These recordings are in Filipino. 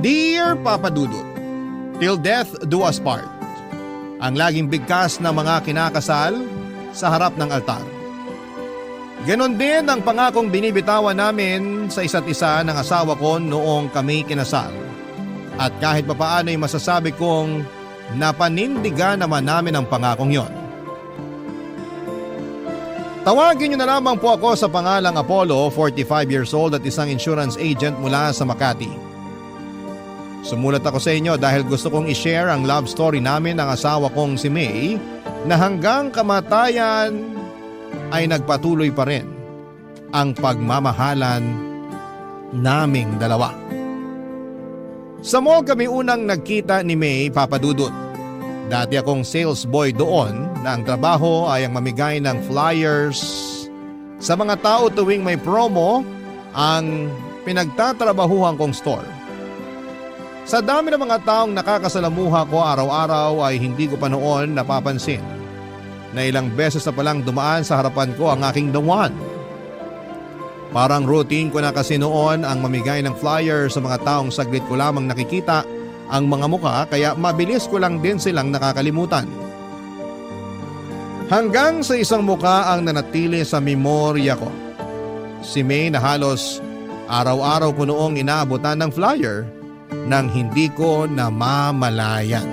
Dear Papa Dudut, till death do us part. Ang laging bigkas ng mga kinakasal sa harap ng altar. Ganon din ang pangakong binibitawan namin sa isa't isa ng asawa ko noong kami kinasal. At kahit papaano ay masasabi kong napanindigan naman namin ang pangakong yon. Tawagin niyo na lamang po ako sa pangalang Apollo, 45 years old at isang insurance agent mula sa Makati. Sumulat ako sa inyo dahil gusto kong i-share ang love story namin ng asawa kong si May na hanggang kamatayan ay nagpatuloy pa rin ang pagmamahalan naming dalawa. Sa mall kami unang nagkita ni May, Papa Dudut. Dati akong sales boy doon na ang trabaho ay ang mamigay ng flyers sa mga tao tuwing may promo ang pinagtatrabahuhan kong store. Sa dami ng mga taong nakakasalamuha ko araw-araw ay hindi ko pa noon napapansin na ilang beses na palang dumaan sa harapan ko ang aking the one. Parang routine ko na kasi noon ang mamigay ng flyer sa mga taong saglit ko lamang nakikita ang mga mukha kaya mabilis ko lang din silang nakakalimutan. Hanggang sa isang mukha ang nanatili sa memorya ko. Si May na halos araw-araw ko noong inaabutan ng flyer nang hindi ko namamalayan.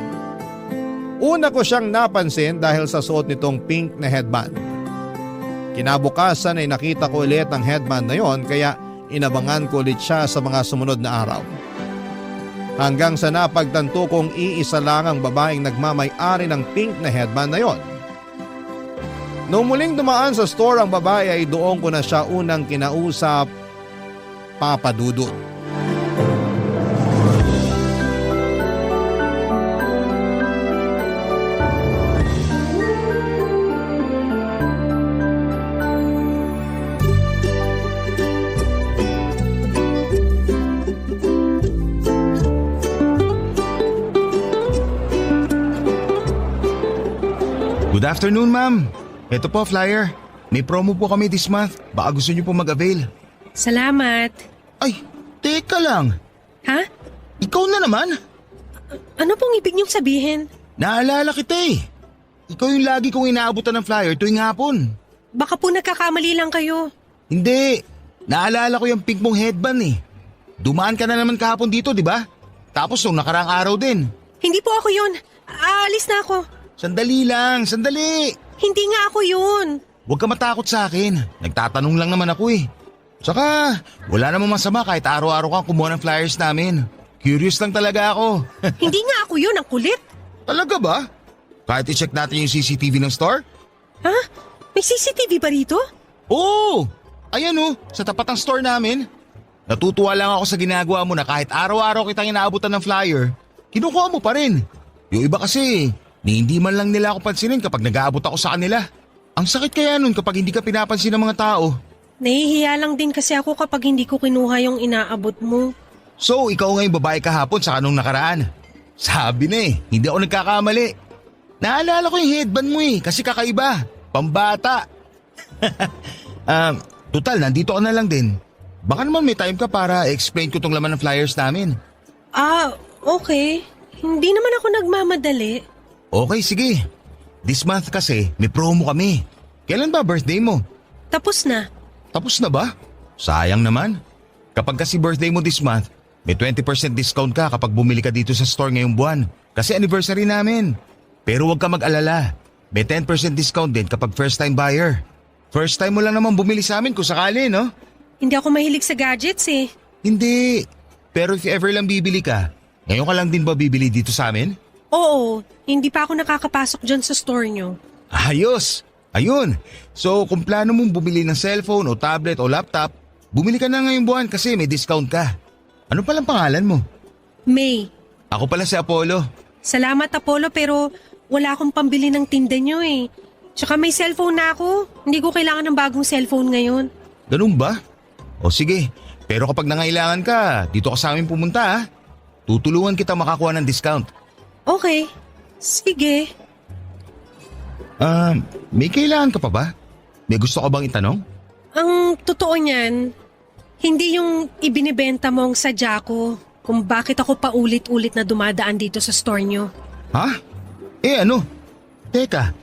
Una ko siyang napansin dahil sa suot nitong pink na headband. Kinabukasan ay nakita ko ulit ang headband na yon kaya inabangan ko ulit siya sa mga sumunod na araw. Hanggang sa napagtanto kong iisa lang ang babaeng nagmamay-ari ng pink na headband na yon. Noong muling dumaan sa store ang babae ay doon ko na siya unang kinausap, Papa Dudut. Good afternoon, ma'am. Ito po, flyer. May promo po kami this month. Baka gusto niyo po mag-avail. Salamat. Ay, teka lang. Ha? Ikaw na naman. Ano pong ibig niyong sabihin? Naalala kita eh. Ikaw yung lagi kong inaabutan ng flyer tuwing hapon. Baka po nagkakamali lang kayo. Hindi. Naalala ko yung pink mong headband eh. Dumaan ka na naman kahapon dito, di ba? Tapos nung nakaraang araw din. Hindi po ako yun. Aalis na ako. Sandali lang, sandali. Hindi nga ako yun. Huwag ka matakot sa akin. Nagtatanong lang naman ako eh. Tsaka, wala namang masama kahit araw-araw kang kumuha ng flyers namin. Curious lang talaga ako. Hindi nga ako yun, ang kulit. Talaga ba? Kahit i-check natin yung CCTV ng store? Ha? May CCTV ba rito? Oo! Ayan oh, sa tapat ng store namin. Natutuwa lang ako sa ginagawa mo na kahit araw-araw kitang inaabutan ng flyer, kinukuha mo pa rin. Yung iba kasi, hindi man lang nila ako pansinin kapag nag-aabot ako sa kanila. Ang sakit kaya nun kapag hindi ka pinapansin ng mga tao. Nahihiya lang din kasi ako kapag hindi ko kinuha yung inaabot mo. So, ikaw nga yung babae kahapon sa kanong nakaraan. Sabi na eh, hindi ako nagkakamali. Naalala ko yung headband mo eh, kasi kakaiba. Pambata. Total, nandito ka na lang din. Baka naman may time ka para explain ko tong laman ng flyers namin. Okay. Hindi naman ako nagmamadali. Okay, sige. This month kasi, may promo kami. Kailan ba birthday mo? Tapos na. Tapos na ba? Sayang naman. Kapag kasi birthday mo this month, may 20% discount ka kapag bumili ka dito sa store ngayong buwan. Kasi anniversary namin. Pero huwag ka mag-alala. May 10% discount din kapag first time buyer. First time mo lang naman bumili sa amin kung sakali, no? Hindi ako mahilig sa gadgets eh. Hindi. Pero if ever lang bibili ka, ngayon ka lang din ba bibili dito sa amin? Oo, hindi pa ako nakakapasok dyan sa store nyo. Ayos! Ayun! So kung plano mong bumili ng cellphone o tablet o laptop, bumili ka na ngayong buwan kasi may discount ka. Ano palang pangalan mo? May. Ako pala si Apollo. Salamat Apollo pero wala akong pambili ng tinda nyo eh. Tsaka may cellphone na ako. Hindi ko kailangan ng bagong cellphone ngayon. Ganun ba? O sige, pero kapag nangailangan ka, dito ka sa amin pumunta ha. Tutulungan kita makakuha ng discount. Okay, sige. May kailangan ka pa ba? May gusto ka bang itanong? Ang totoo niyan, hindi yung ibinibenta mong sadya ko, kung bakit ako paulit-ulit na dumadaan dito sa store nyo. Ha? Ano? Teka,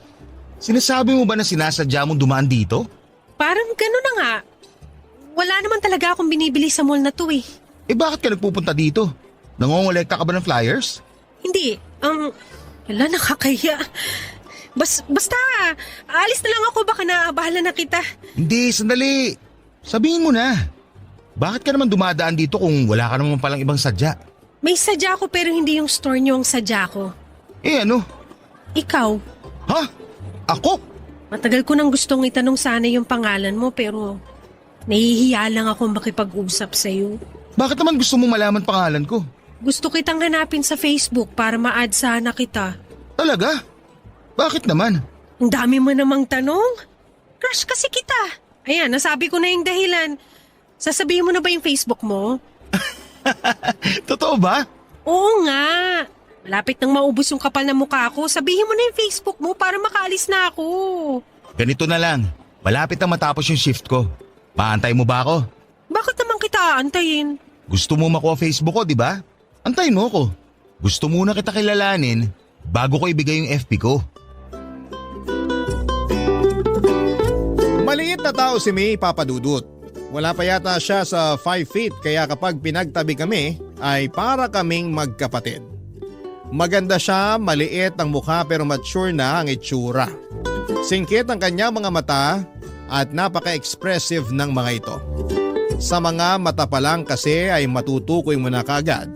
sinasabi mo ba na sinasadya mong dumaan dito? Parang gano'n na nga. Wala naman talaga akong binibili sa mall na to eh. Bakit ka nagpupunta dito? Nangongolekta ka ba ng flyers? Hindi, wala, nakakaya. Basta, alis na lang ako, baka naabahala na kita. Hindi, sandali. Sabihin mo na. Bakit ka naman dumadaan dito kung wala ka naman palang ibang sadya? May sadya ko pero hindi yung store nyo ang sadya ko. Ano? Ikaw, Ha? Ako? matagal ko nang gustong itanong sana yung pangalan mo pero nahihiya lang ako makipag-usap sa'yo. Bakit naman gusto mo malaman pangalan ko? Gusto kitang hanapin sa Facebook para ma-add sana kita. Talaga? Bakit naman? Ang dami mo namang tanong. Crush kasi kita. Ayan, nasabi ko na yung dahilan. Sasabihin mo na ba yung Facebook mo? Totoo ba? Oo nga. Malapit nang maubos yung kapal na mukha ko. Sabihin mo na yung Facebook mo para makaalis na ako. Ganito na lang. Malapit na matapos yung shift ko. Paantay mo ba ako? Bakit naman kita aantayin? Gusto mo makuha Facebook ko, di ba? Antayin mo ako. Gusto muna kita kilalanin bago ko ibigay yung FB ko. Maliit na tao si May, Papa Dudut. Wala pa yata siya sa 5 feet kaya kapag pinagtabi kami ay para kaming magkapatid. Maganda siya, maliit ang mukha pero mature na ang itsura. Singkit ang kanyang mga mata at napaka-expressive ng mga ito. Sa mga mata pa lang kasi ay matutukoy mo na kaagad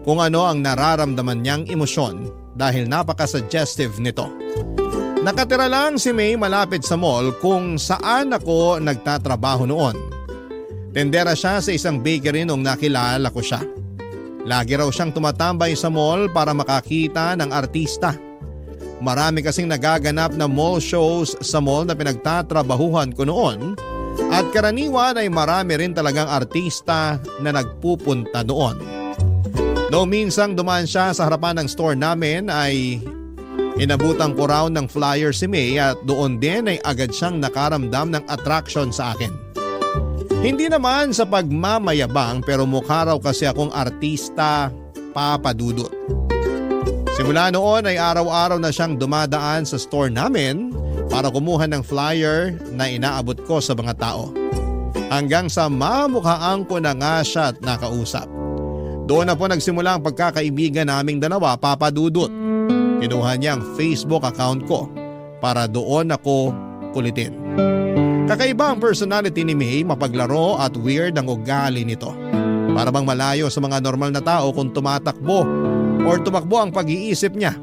kung ano ang nararamdaman niyang emosyon dahil napaka-suggestive nito. Nakatira lang si May malapit sa mall kung saan ako nagtatrabaho noon. Tendera siya sa isang bakery nung nakilala ko siya. Lagi raw siyang tumatambay sa mall para makakita ng artista. Marami kasing nagaganap na mall shows sa mall na pinagtatrabahuhan ko noon at karaniwan ay marami rin talagang artista na nagpupunta doon. Noong minsang dumaan siya sa harapan ng store namin ay inabutan ko raw ng flyer si May at doon din ay agad siyang nakaramdam ng attraction sa akin. Hindi naman sa pagmamayabang pero mukha raw kasi akong artista, Papa Dudut. Simula noon ay araw-araw na siyang dumadaan sa store namin para kumuha ng flyer na inaabot ko sa mga tao. Hanggang sa mamukhaan ko na nga siya at nakausap. Doon na po nagsimula ang pagkakaibigan naming dalawa, Papa Dudut. Kinuha niya ang Facebook account ko para doon ako kulitin. Kakaiba ang personality ni May, mapaglaro at weird ang ugali nito. Para bang malayo sa mga normal na tao kung tumatakbo or tumakbo ang pag-iisip niya.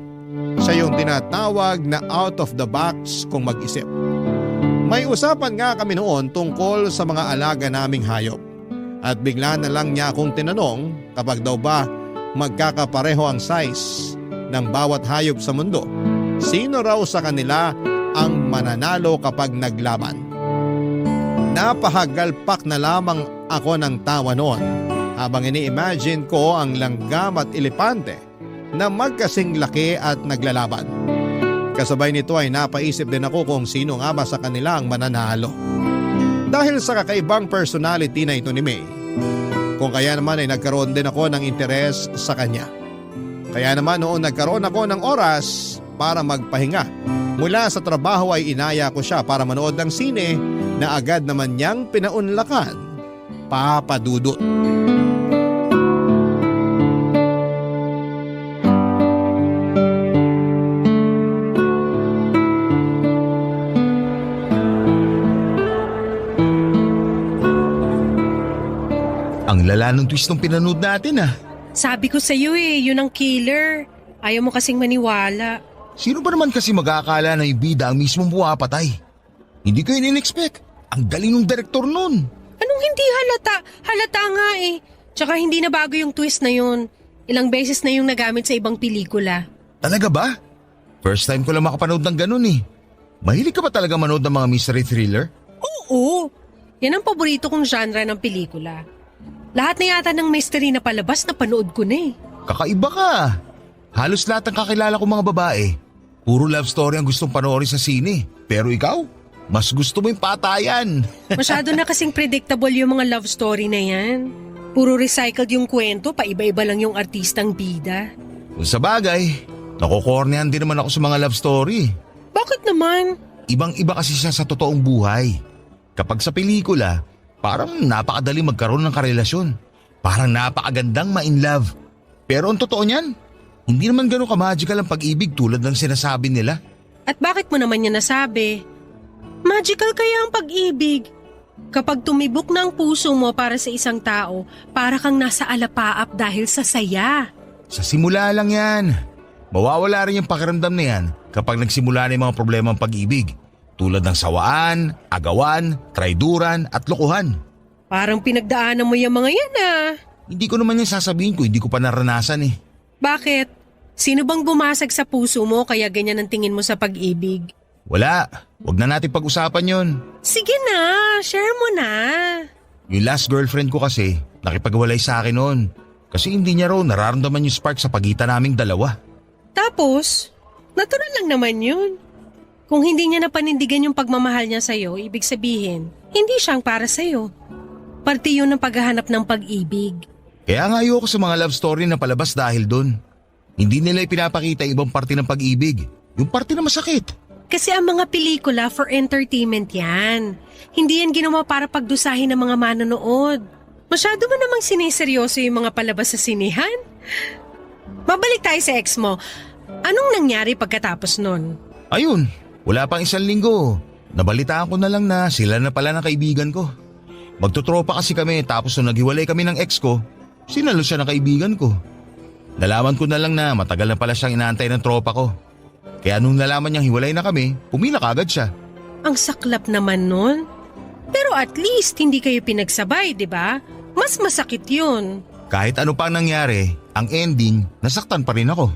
Siya yung tinatawag na out of the box kung mag-isip. May usapan nga kami noon tungkol sa mga alaga naming hayop. At bigla na lang niya akong tinanong kapag daw ba magkakapareho ang size ng bawat hayop sa mundo. Sino raw sa kanila ang mananalo kapag naglaban? Napahagalpak na lamang ako ng tawa noon habang ini-imagine ko ang langgam at elepante na magkasing laki at naglalaban. Kasabay nito ay napaisip din ako kung sino nga ba sa kanila ang mananalo. Dahil sa kakaibang personality na ito ni May, kung kaya naman ay nagkaroon din ako ng interes sa kanya. Kaya naman noon nagkaroon ako ng oras para magpahinga. Mula sa trabaho ay inaya ko siya para manood ng sine na agad naman niyang pinaunlakan, Papa Dudut. Ang lala ng twist ng pinanood natin ah. Sabi ko sa'yo yun ang killer. Ayaw mo kasing maniwala. Sino ba naman kasi mag-aakala na yung bida ang mismong pumapatay? Hindi ko yun in-expect. Ang galing ng direktor nun. Anong hindi halata? Halata nga eh. Tsaka hindi na bago yung twist na yun. Ilang beses na yung nagamit sa ibang pelikula. Talaga ba? First time ko lang makapanood ng ganun eh. Mahilig ka ba talaga manood ng mga mystery thriller? Oo. Yan ang paborito kong genre ng pelikula. Lahat na yata ng mystery na palabas na panood ko na eh. Kakaiba ka. Halos lahat ng kakilala kong mga babae, puro love story ang gustong panoorin sa sine. Pero ikaw, mas gusto mo yung patayan. Masyado na kasing predictable yung mga love story na yan. Puro recycled yung kwento, paiba-iba lang yung artistang bida. Kung sa bagay, nakokornehan din naman ako sa mga love story. Bakit naman? Ibang-iba kasi siya sa totoong buhay. Kapag sa pelikula, parang napakadali magkaroon ng karelasyon. Parang napakagandang ma-in-love. Pero ang totoo niyan, hindi naman gano'n ka-magical ang pag-ibig tulad ng sinasabi nila. At bakit mo naman niya nasabi? Magical kaya ang pag-ibig. Kapag tumibok na ang puso mo para sa isang tao, para kang nasa alapaap dahil sa saya. Sa simula lang yan. Mawawala rin yung pakiramdam na yan kapag nagsimula na yung mga problema ng pag-ibig. Tulad ng sawaan, agawan, traiduran at lokohan. Parang pinagdaanan mo yung mga yan ah. Hindi ko naman yan sasabihin ko, hindi ko pa naranasan eh. Bakit? Sino bang bumasag sa puso mo kaya ganyan ang tingin mo sa pag-ibig? Wala, wag na natin pag-usapan yon. Sige na, share mo na. Yung last girlfriend ko kasi, nakipagwalay sa akin noon. Kasi hindi niya raw nararamdaman yung spark sa pagitan naming dalawa. Tapos, natural lang naman yun. Kung hindi niya napanindigan yung pagmamahal niya sa'yo, ibig sabihin, hindi siyang para sa'yo. Parte yun ng paghahanap ng pag-ibig. Kaya nga ayoko sa mga love story na palabas dahil doon. Hindi nila ipinapakita ibang parte ng pag-ibig. Yung parte na masakit. Kasi ang mga pelikula for entertainment yan. Hindi yan ginawa para pagdusahin ng mga manonood. Masyado mo namang siniseryoso yung mga palabas sa sinihan. Babalik tayo sa ex mo. Anong nangyari pagkatapos nun? Ayun, wala pang isang linggo. Nabalitaan ko na lang na sila na pala ng kaibigan ko. Magtutropa kasi kami tapos nung naghiwalay kami ng ex ko, sinalo siya ng kaibigan ko. Nalaman ko na lang na matagal na pala siyang inaantay ng tropa ko. Kaya nung nalaman niyang hiwalay na kami, pumila kagad siya. Ang saklap naman nun. Pero at least hindi kayo pinagsabay, di ba? Mas masakit yun. Kahit ano pa ang nangyari, ang ending, nasaktan pa rin ako.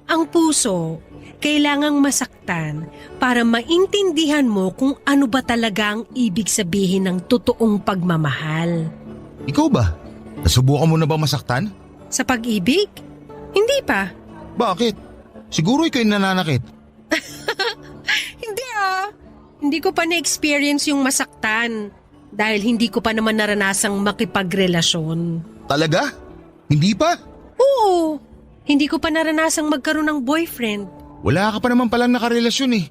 Ang puso, kailangang masaktan para maintindihan mo kung ano ba talaga ang ibig sabihin ng totoong pagmamahal. Ikaw ba? Nasubukan mo na ba masaktan? Sa pag-ibig? Hindi pa. Bakit? Siguro ikaw yung nananakit. Hindi ah. Hindi ko pa na-experience yung masaktan dahil hindi ko pa naman naranasang makipagrelasyon. Talaga? Hindi pa? Oo. Hindi ko pa naranasang magkaroon ng boyfriend. Wala ka pa naman palang nakarelasyon eh.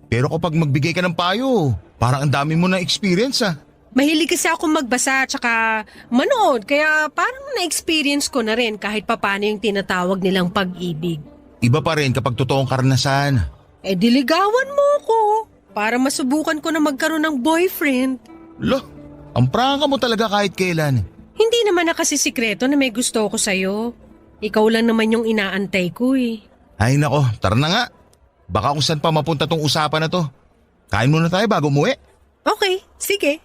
Pero kapag magbigay ka ng payo, parang ang dami mo na experience ah. Mahilig kasi ako magbasa at saka manood kaya parang na-experience ko na rin kahit papano yung tinatawag nilang pag-ibig. Iba pa rin kapag totoong karanasan. Diligawan mo ko para masubukan ko na magkaroon ng boyfriend. Lo, ang prangka mo talaga kahit kailan. Hindi naman na kasi sikreto na may gusto ko sa'yo. Ikaw lang naman yung inaantay ko eh. Ay nako, tara na nga. Baka kung saan pa mapunta tong usapan na to. Kain muna tayo bago umuwi. Okay, sige.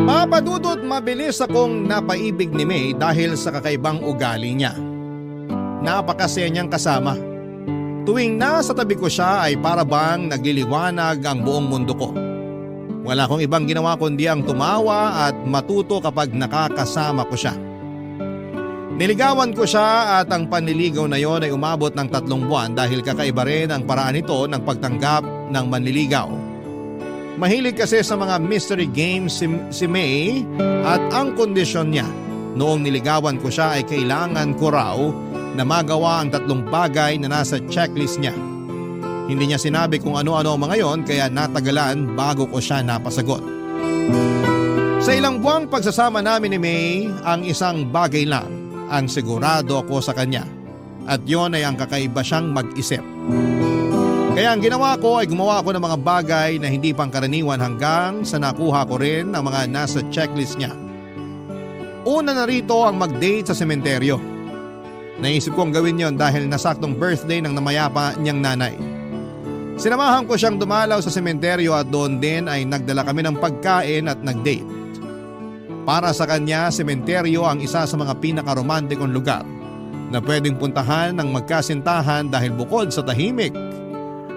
Papadudot mabilis akong napaibig ni May dahil sa kakaibang ugali niya. Napakasaya niyang kasama. Tuwing nasa tabi ko siya ay para bang nagliliwanag ang buong mundo ko. Wala akong ibang ginawa kundi ang tumawa at matuto kapag nakakasama ko siya. Niligawan ko siya at ang panliligaw na yon ay umabot ng 3 buwan dahil kakaiba rin ang paraan nito ng pagtanggap ng manliligaw. Mahilig kasi sa mga mystery games si May at ang kondisyon niya noong niligawan ko siya ay kailangan ko raw na magawa ang 3 bagay na nasa checklist niya. Hindi niya sinabi kung ano-ano ang mga yon kaya natagalan bago ko siya napasagot. Sa ilang buwang pagsasama namin ni May, ang isang bagay lang ang sigurado ako sa kanya at yon ay ang kakaiba siyang mag-isip. Kaya ang ginawa ko ay gumawa ako ng mga bagay na hindi pangkaraniwan hanggang sa nakuha ko rin ang mga nasa checklist niya. Una na rito ang mag-date sa sementeryo. Naisip kong gawin yon dahil nasaktong birthday ng namayapa niyang nanay. Sinamahan ko siyang dumalaw sa sementeryo at doon din ay nagdala kami ng pagkain at nag-date. Para sa kanya, sementeryo ang isa sa mga pinakaromantikong lugar na pwedeng puntahan ng magkasintahan dahil bukod sa tahimik,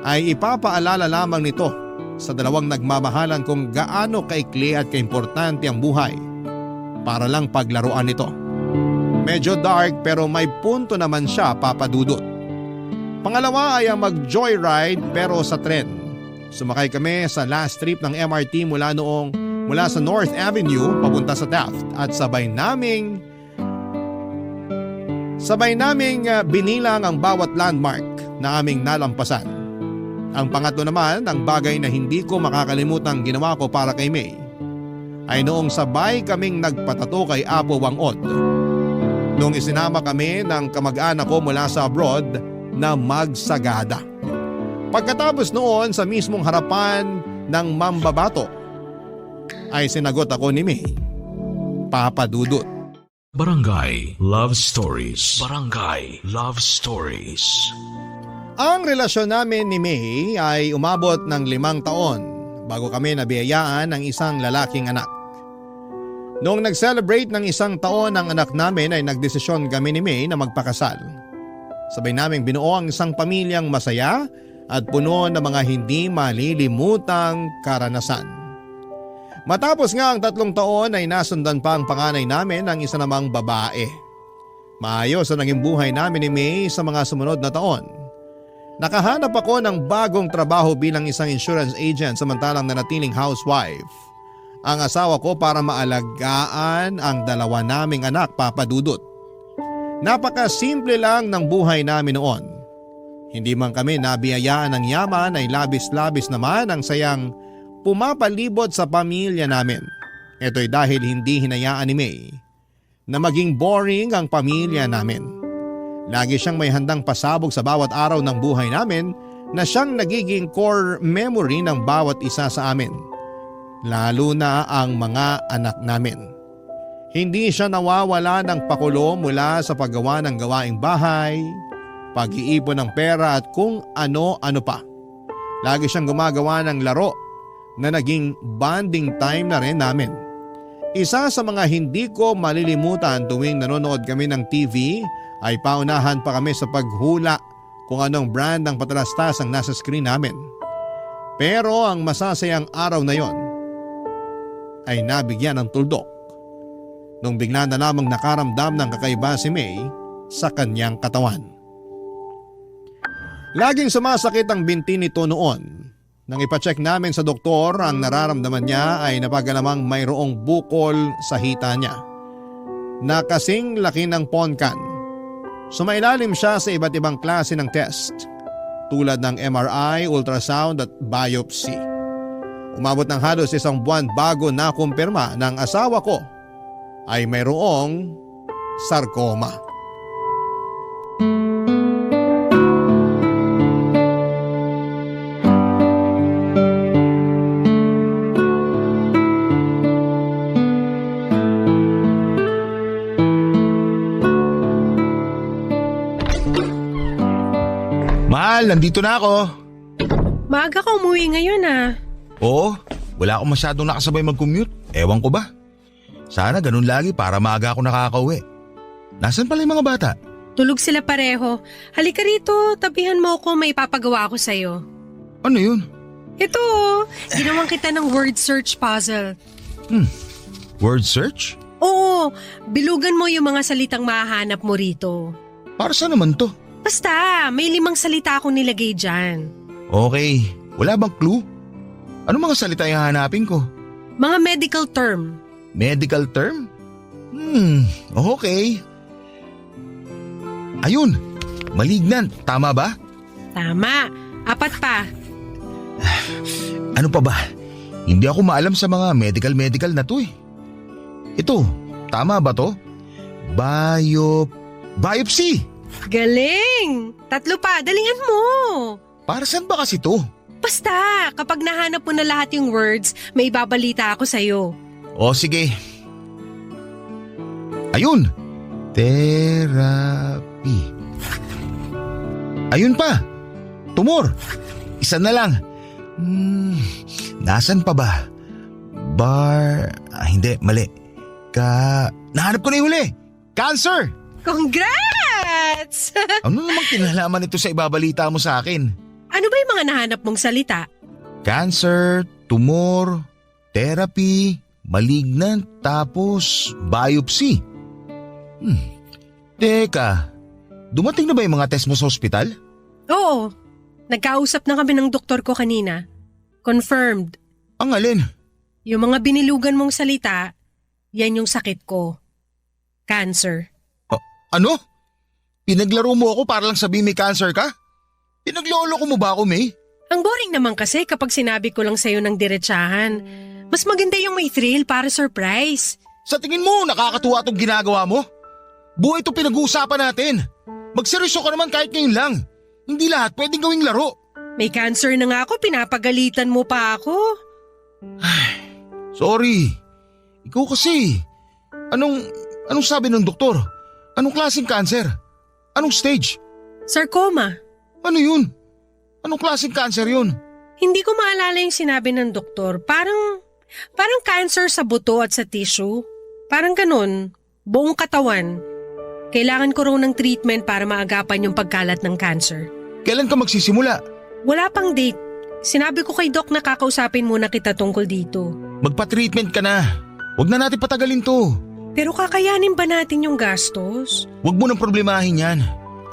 ay ipapaalala lamang nito sa 2 nagmamahalan kung gaano kaikli at kaimportante ang buhay para lang paglaruan nito. Medyo dark pero may punto naman siya, papadudot. Pangalawa ay ang mag-joyride pero sa tren. Sumakay kami sa last trip ng MRT mula sa North Avenue papunta sa Taft at sabay naming binilang ang bawat landmark na aming nalampasan. Ang pangatlo naman, ang bagay na hindi ko makakalimutang ginawa ko para kay May, ay noong sabay kaming nagpatato kay Apo Wangod. Noong isinama kami ng kamag-anak ko mula sa abroad na magsagada. Pagkatapos noon sa mismong harapan ng mambabato, ay sinagot ako ni May, Papa Dudut. Barangay Love Stories. Barangay Love Stories. Ang relasyon namin ni May ay umabot ng 5 taon bago kami nabiyayaan ng isang lalaking anak. Noong nag-celebrate ng 1 taon ang anak namin ay nagdesisyon kami ni May na magpakasal. Sabay naming binuo ang isang pamilyang masaya at puno ng mga hindi malilimutang karanasan. Matapos nga ang 3 taon ay nasundan pa ang panganay namin ng isa namang babae. Maayos ang naging buhay namin ni May sa mga sumunod na taon. Nakahanap ako ng bagong trabaho bilang isang insurance agent samantalang nanatiling housewife ang asawa ko para maalagaan ang 2 naming anak, Papa Dudut. Napakasimple lang ng buhay namin noon. Hindi man kami nabiyayaan ng yaman ay labis-labis naman ang sayang pumapalibot sa pamilya namin. Ito'y dahil hindi hinayaan ni May na maging boring ang pamilya namin. Lagi siyang may handang pasabog sa bawat araw ng buhay namin na siyang nagiging core memory ng bawat isa sa amin. Lalo na ang mga anak namin. Hindi siya nawawala ng pakulo mula sa paggawa ng gawaing bahay, pag-iipon ng pera at kung ano-ano pa. Lagi siyang gumagawa ng laro na naging bonding time na rin namin. Isa sa mga hindi ko malilimutan tuwing nanonood kami ng TV ay paunahan pa kami sa paghula kung anong brand ng patalastas ang nasa screen namin. Pero ang masasayang araw na yon ay nabigyan ng tuldok nung bigla na lamang nakaramdam ng kakaiba si May sa kanyang katawan. Laging sumasakit ang binti nito noon. Nang ipacheck namin sa doktor, ang nararamdaman niya ay napagalamang mayroong bukol sa hita niya na kasing laki ng ponkan. Sumailalim siya sa iba't ibang klase ng test tulad ng MRI, ultrasound at biopsy. Umabot ng halos 1 buwan bago nakumpirma ng asawa ko ay mayroong sarcoma. Mahal, nandito na ako. Maaga ka umuwi ngayon ah. Oo, wala akong masyadong nakasabay mag-commute. Ewan ko ba? Sana ganun lagi para maaga ako nakakauwi. Nasaan pala yung mga bata? Tulog sila pareho. Halika rito, tabihan mo ako, may ipapagawa ako sa'yo. Ano yun? Ito, ginawang kita ng word search puzzle. Word search? Oo, bilugan mo yung mga salitang mahahanap mo rito. Para saan naman to? Basta, may 5 salita akong nilagay dyan. Okay, wala bang clue? Ano mga salita yung hahanapin ko? Mga medical term. Medical term? Okay. Ayun, malignant, tama ba? Tama, 4 pa. Ano pa ba? Hindi ako maalam sa mga medical na to eh. Ito, tama ba to? Biopsy! Galing! 3 pa, dalingan mo. Para saan ba kasi to? Basta, kapag nahanap mo na lahat yung words, may ibabalita ako sa'yo. O sige. Ayun! Therapy. Ayun pa! Tumor! Isa na lang. Nasaan pa ba? Hindi, mali. Nahanap ko na yung huli! Cancer! Congrats! Ano namang kinalaman ito sa ibabalita mo sa akin? Ano ba yung mga nahanap mong salita? Cancer, tumor, therapy, malignant, tapos biopsy. Teka, dumating na ba yung mga test mo sa ospital? Oo, nagkausap na kami ng doktor ko kanina. Confirmed. Ang alin? Yung mga binilugan mong salita, yan yung sakit ko. Cancer. Ano? Pinaglaro mo ako para lang sabihin may cancer ka? Pinaglolo ko mo ba ako, May? Ang boring naman kasi kapag sinabi ko lang sa'yo ng diretsahan. Mas maganda yung may thrill para surprise. Sa tingin mo, nakakatuwa itong ginagawa mo? Buhay ito pinag-uusapan natin. Magseryoso ka naman kahit ngayon lang. Hindi lahat pwedeng gawing laro. May cancer na nga ako, pinapagalitan mo pa ako. Sorry. Ikaw kasi. Anong sabi ng doktor? Anong klaseng cancer? Anong stage? Sarcoma. Ano yun? Anong klaseng cancer yun? Hindi ko maalala yung sinabi ng doktor. Parang cancer sa buto at sa tissue. Parang ganun. Buong katawan. Kailangan ko raw ng treatment para maagapan yung pagkalat ng cancer. Kailan ka magsisimula? Wala pang date. Sinabi ko kay Doc na kakausapin muna kita tungkol dito. Magpa-treatment ka na. Huwag na natin patagalin to. Pero kakayanin ba natin yung gastos? Huwag mo nang problemahin yan.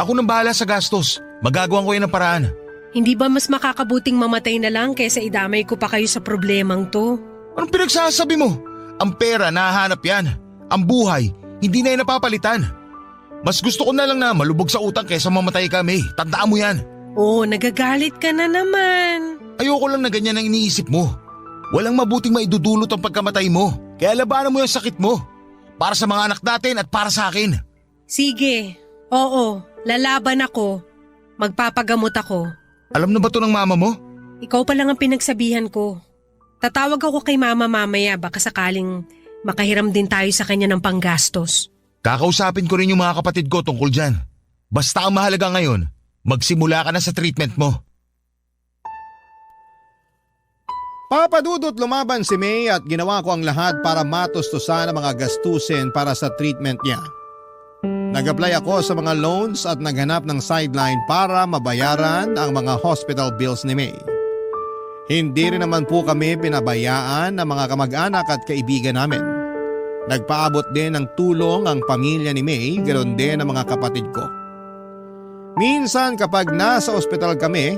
Ako nang bahala sa gastos. Magagawan ko yan ng paraan. Hindi ba mas makakabuting mamatay na lang kaysa idamay ko pa kayo sa problemang to? Anong pinagsasabi mo? Ang pera, nahahanap yan. Ang buhay, hindi na yan napapalitan. Mas gusto ko na lang na malubog sa utang kaysa mamatay ka, May. Tandaan mo yan. Oh, nagagalit ka na naman. Ayoko lang na ganyan ang iniisip mo. Walang mabuting maidudulot ang pagkamatay mo. Kaya labanan mo yung sakit mo. Para sa mga anak natin at para sa akin. Sige, oo, lalaban ako. Magpapagamot ako. Alam na ba to ng mama mo? Ikaw pa lang ang pinagsabihan ko. Tatawag ako kay mama mamaya baka sakaling makahiram din tayo sa kanya ng panggastos. Kakausapin ko rin yung mga kapatid ko tungkol dyan. Basta ang mahalaga ngayon, magsimula ka na sa treatment mo. Papadudot lumaban si May at ginawa ko ang lahat para matustusan ang mga gastusin para sa treatment niya. Nag-apply ako sa mga loans at naghanap ng sideline para mabayaran ang mga hospital bills ni May. Hindi rin naman po kami pinabayaan ng mga kamag-anak at kaibigan namin. Nagpaabot din ng tulong ang pamilya ni May, ganoon din ang mga kapatid ko. Minsan kapag nasa ospital kami,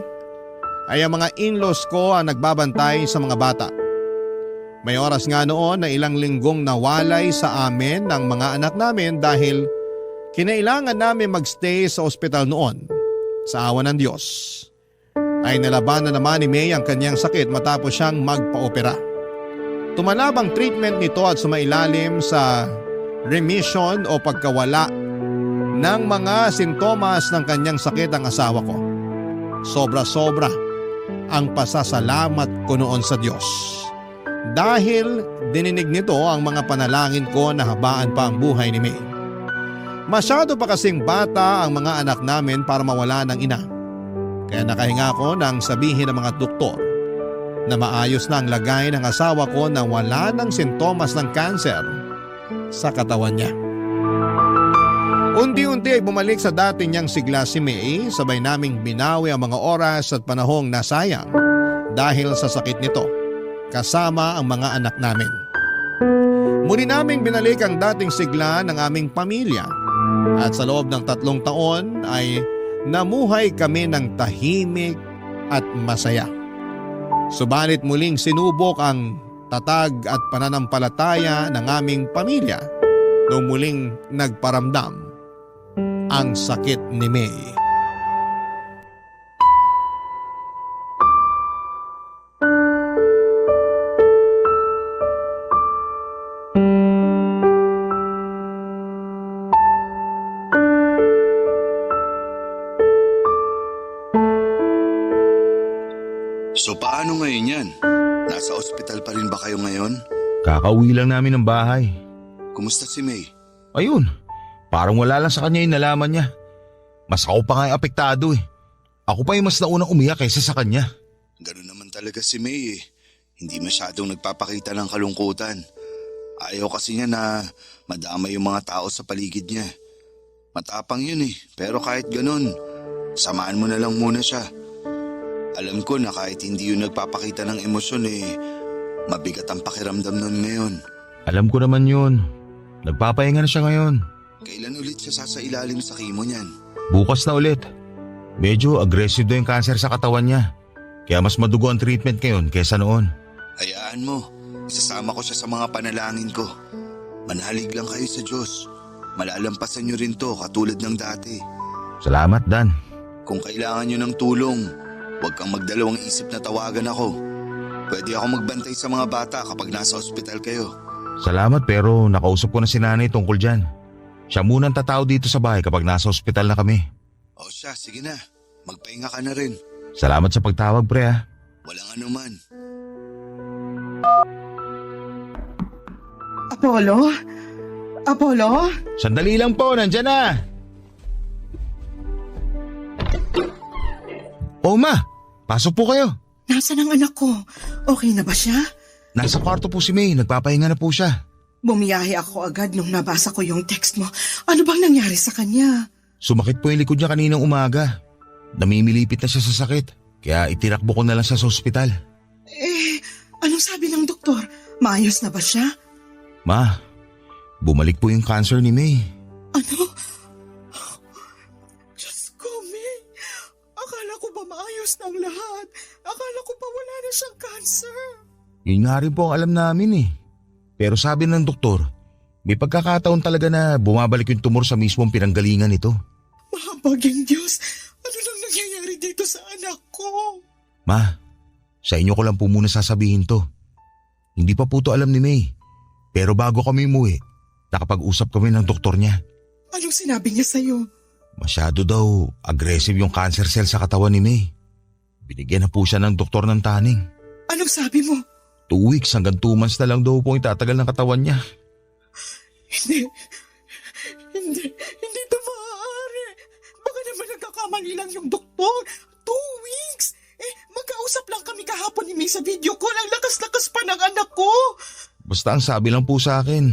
ay ang mga in-laws ko ang nagbabantay sa mga bata. May oras nga noon na ilang linggong nawalay sa amin ng mga anak namin dahil kinailangan namin magstay sa ospital noon. Sa awa ng Diyos ay nalabanan naman ni May ang kanyang sakit matapos siyang magpa-opera. Tumalab ang treatment nito at sumailalim sa remission o pagkawala ng mga sintomas ng kanyang sakit ang asawa ko. Sobra-sobra ang pasasalamat ko noon sa Diyos. Dahil dininig nito ang mga panalangin ko na habaan pa ang buhay ni May. Masyado pa kasing bata ang mga anak namin para mawala ng ina. Kaya nakahinga ko nang sabihin ng mga doktor na maayos na ang lagay ng asawa ko na wala ng sintomas ng cancer sa katawan niya. Unti-unti ay bumalik sa dati niyang sigla si May, sabay naming binawi ang mga oras at panahong nasayang dahil sa sakit nito, kasama ang mga anak namin. Muli naming binalik ang dating sigla ng aming pamilya at sa loob ng 3 taon ay namuhay kami ng tahimik at masaya. Subalit muling sinubok ang tatag at pananampalataya ng aming pamilya noong muling nagparamdam ang sakit ni May. So paano ngayon yan? Nasa ospital pa rin ba kayo ngayon? Kakauwi lang namin ng bahay. Kumusta si May? Ayun, parang wala lang sa kanya yung nalaman niya. Mas ako pa nga yung apektado eh. Ako pa yung mas naunang umiyak kaysa sa kanya. Ganun naman talaga si May eh. Hindi masyadong nagpapakita ng kalungkutan. Ayaw kasi niya na madama yung mga tao sa paligid niya. Matapang yun eh, pero kahit ganun, samaan mo na lang muna siya. Alam ko na kahit hindi yun nagpapakita ng emosyon eh, mabigat ang pakiramdam nun ngayon. Alam ko naman yun. Nagpapahinga na siya ngayon. Kailan ulit siya sasailalim sa kimo niyan? Bukas na ulit. Medyo aggressive daw yung cancer sa katawan niya. Kaya mas madugo ang treatment ngayon kaysa noon. Hayaan mo, isasama ko siya sa mga panalangin ko. Manalig lang kayo sa Diyos. Malalampasan niyo rin to katulad ng dati. Salamat, Dan. Kung kailangan niyo ng tulong, huwag kang magdalawang isip na tawagan ako. Pwede ako magbantay sa mga bata kapag nasa ospital kayo. Salamat pero nakausap ko na si nanay tungkol dyan. Siya munang tatao dito sa bahay kapag nasa ospital na kami. O siya, sige na. Magpahinga ka na rin. Salamat sa pagtawag, pre ha. Walang anuman. Apollo? Apollo? Sandali lang po, nandyan na. Oh ma, pasok po kayo. Nasaan ang anak ko? Okay na ba siya? Nasa kwarto po si May, nagpapahinga na po siya. Bumiyahe ako agad nung nabasa ko yung text mo. Ano bang nangyari sa kanya? Sumakit po yung likod niya kaninang umaga. Namimilipit na siya sa sakit, kaya itirakbo ko na lang siya sa ospital. Anong sabi ng doktor? Maayos na ba siya? Ma, bumalik po yung cancer ni May. Ano? Diyos ko, May. Akala ko ba maayos ng lahat? Akala ko ba wala na siyang cancer? Yun nga rin po ang alam namin eh. Pero sabi ng doktor, may pagkakataon talaga na bumabalik yung tumor sa mismong pinanggalingan nito. Mahabaging Diyos, ano nang nangyayari dito sa anak ko? Ma, sa inyo ko lang po muna sasabihin to. Hindi pa po to alam ni May. Pero bago kami umuwi, nakapag-usap kami ng doktor niya. Anong sinabi niya sa'yo? Masyado daw aggressive yung cancer cell sa katawan ni May. Binigyan na po siya ng doktor ng taning. Anong sabi mo? 2 weeks hanggang 2 months na lang daw po itatagal ng katawan niya. Hindi ito maaari. Baka naman nagkakamali lang yung doktor. 2 weeks? Magkausap lang kami kahapon ni May sa video call. Ang lakas-lakas pa ng anak ko. Basta ang sabi lang po sa akin,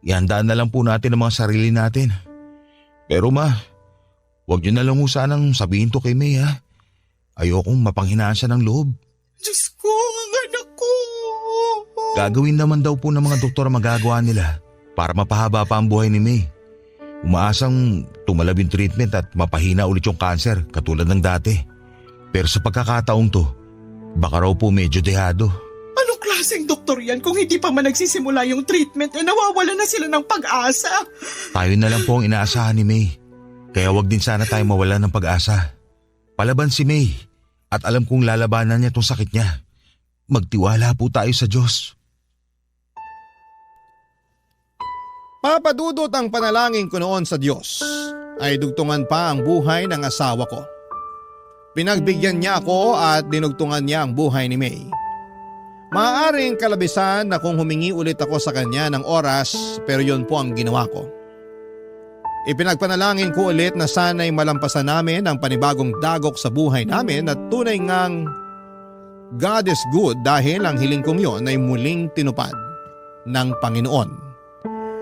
ihandaan na lang po natin ang mga sarili natin. Pero ma, huwag niyo na lang sanang sabihin to kay May ha. Ayokong mapanghinaan siya ng loob. Diyos ko, ang anak ko. Gagawin naman daw po ng mga doktor ang magagawa nila para mapahaba pa ang buhay ni May. Umaasang tumalab yung treatment at mapahina ulit yung cancer katulad ng dati. Pero sa pagkakataong to, baka raw po medyo dehado. Anong klaseng doktor yan kung hindi pa man nagsisimula yung treatment nawawala na sila ng pag-asa? Tayo na lang po ang inaasahan ni May. Kaya wag din sana tayo mawala ng pag-asa. Palaban si May at alam kong lalabanan niya tong sakit niya. Magtiwala po tayo sa Diyos. Papadudot ang panalangin ko noon sa Diyos ay dugtungan pa ang buhay ng asawa ko. Pinagbigyan niya ako at dinugtungan niya ang buhay ni May. Maaaring kalabisan na kung humingi ulit ako sa kanya ng oras pero yun po ang ginawa ko. Ipinagpanalangin ko ulit na sana'y malampasan namin ang panibagong dagok sa buhay namin at tunay ngang God is good dahil ang hiling kong yon ay muling tinupad ng Panginoon.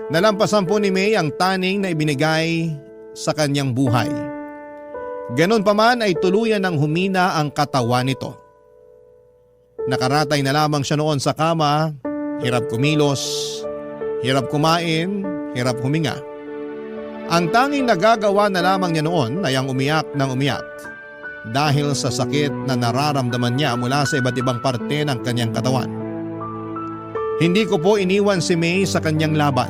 Nalampasan po ni May ang taning na ibinigay sa kanyang buhay. Ganon pa man ay tuluyan ng humina ang katawan nito. Nakaratay na lamang siya noon sa kama, hirap kumilos, hirap kumain, hirap huminga. Ang tanging nagagawa na lamang niya noon ay ang umiyak ng umiyak dahil sa sakit na nararamdaman niya mula sa iba't ibang parte ng kanyang katawan. Hindi ko po iniwan si May sa kanyang laban.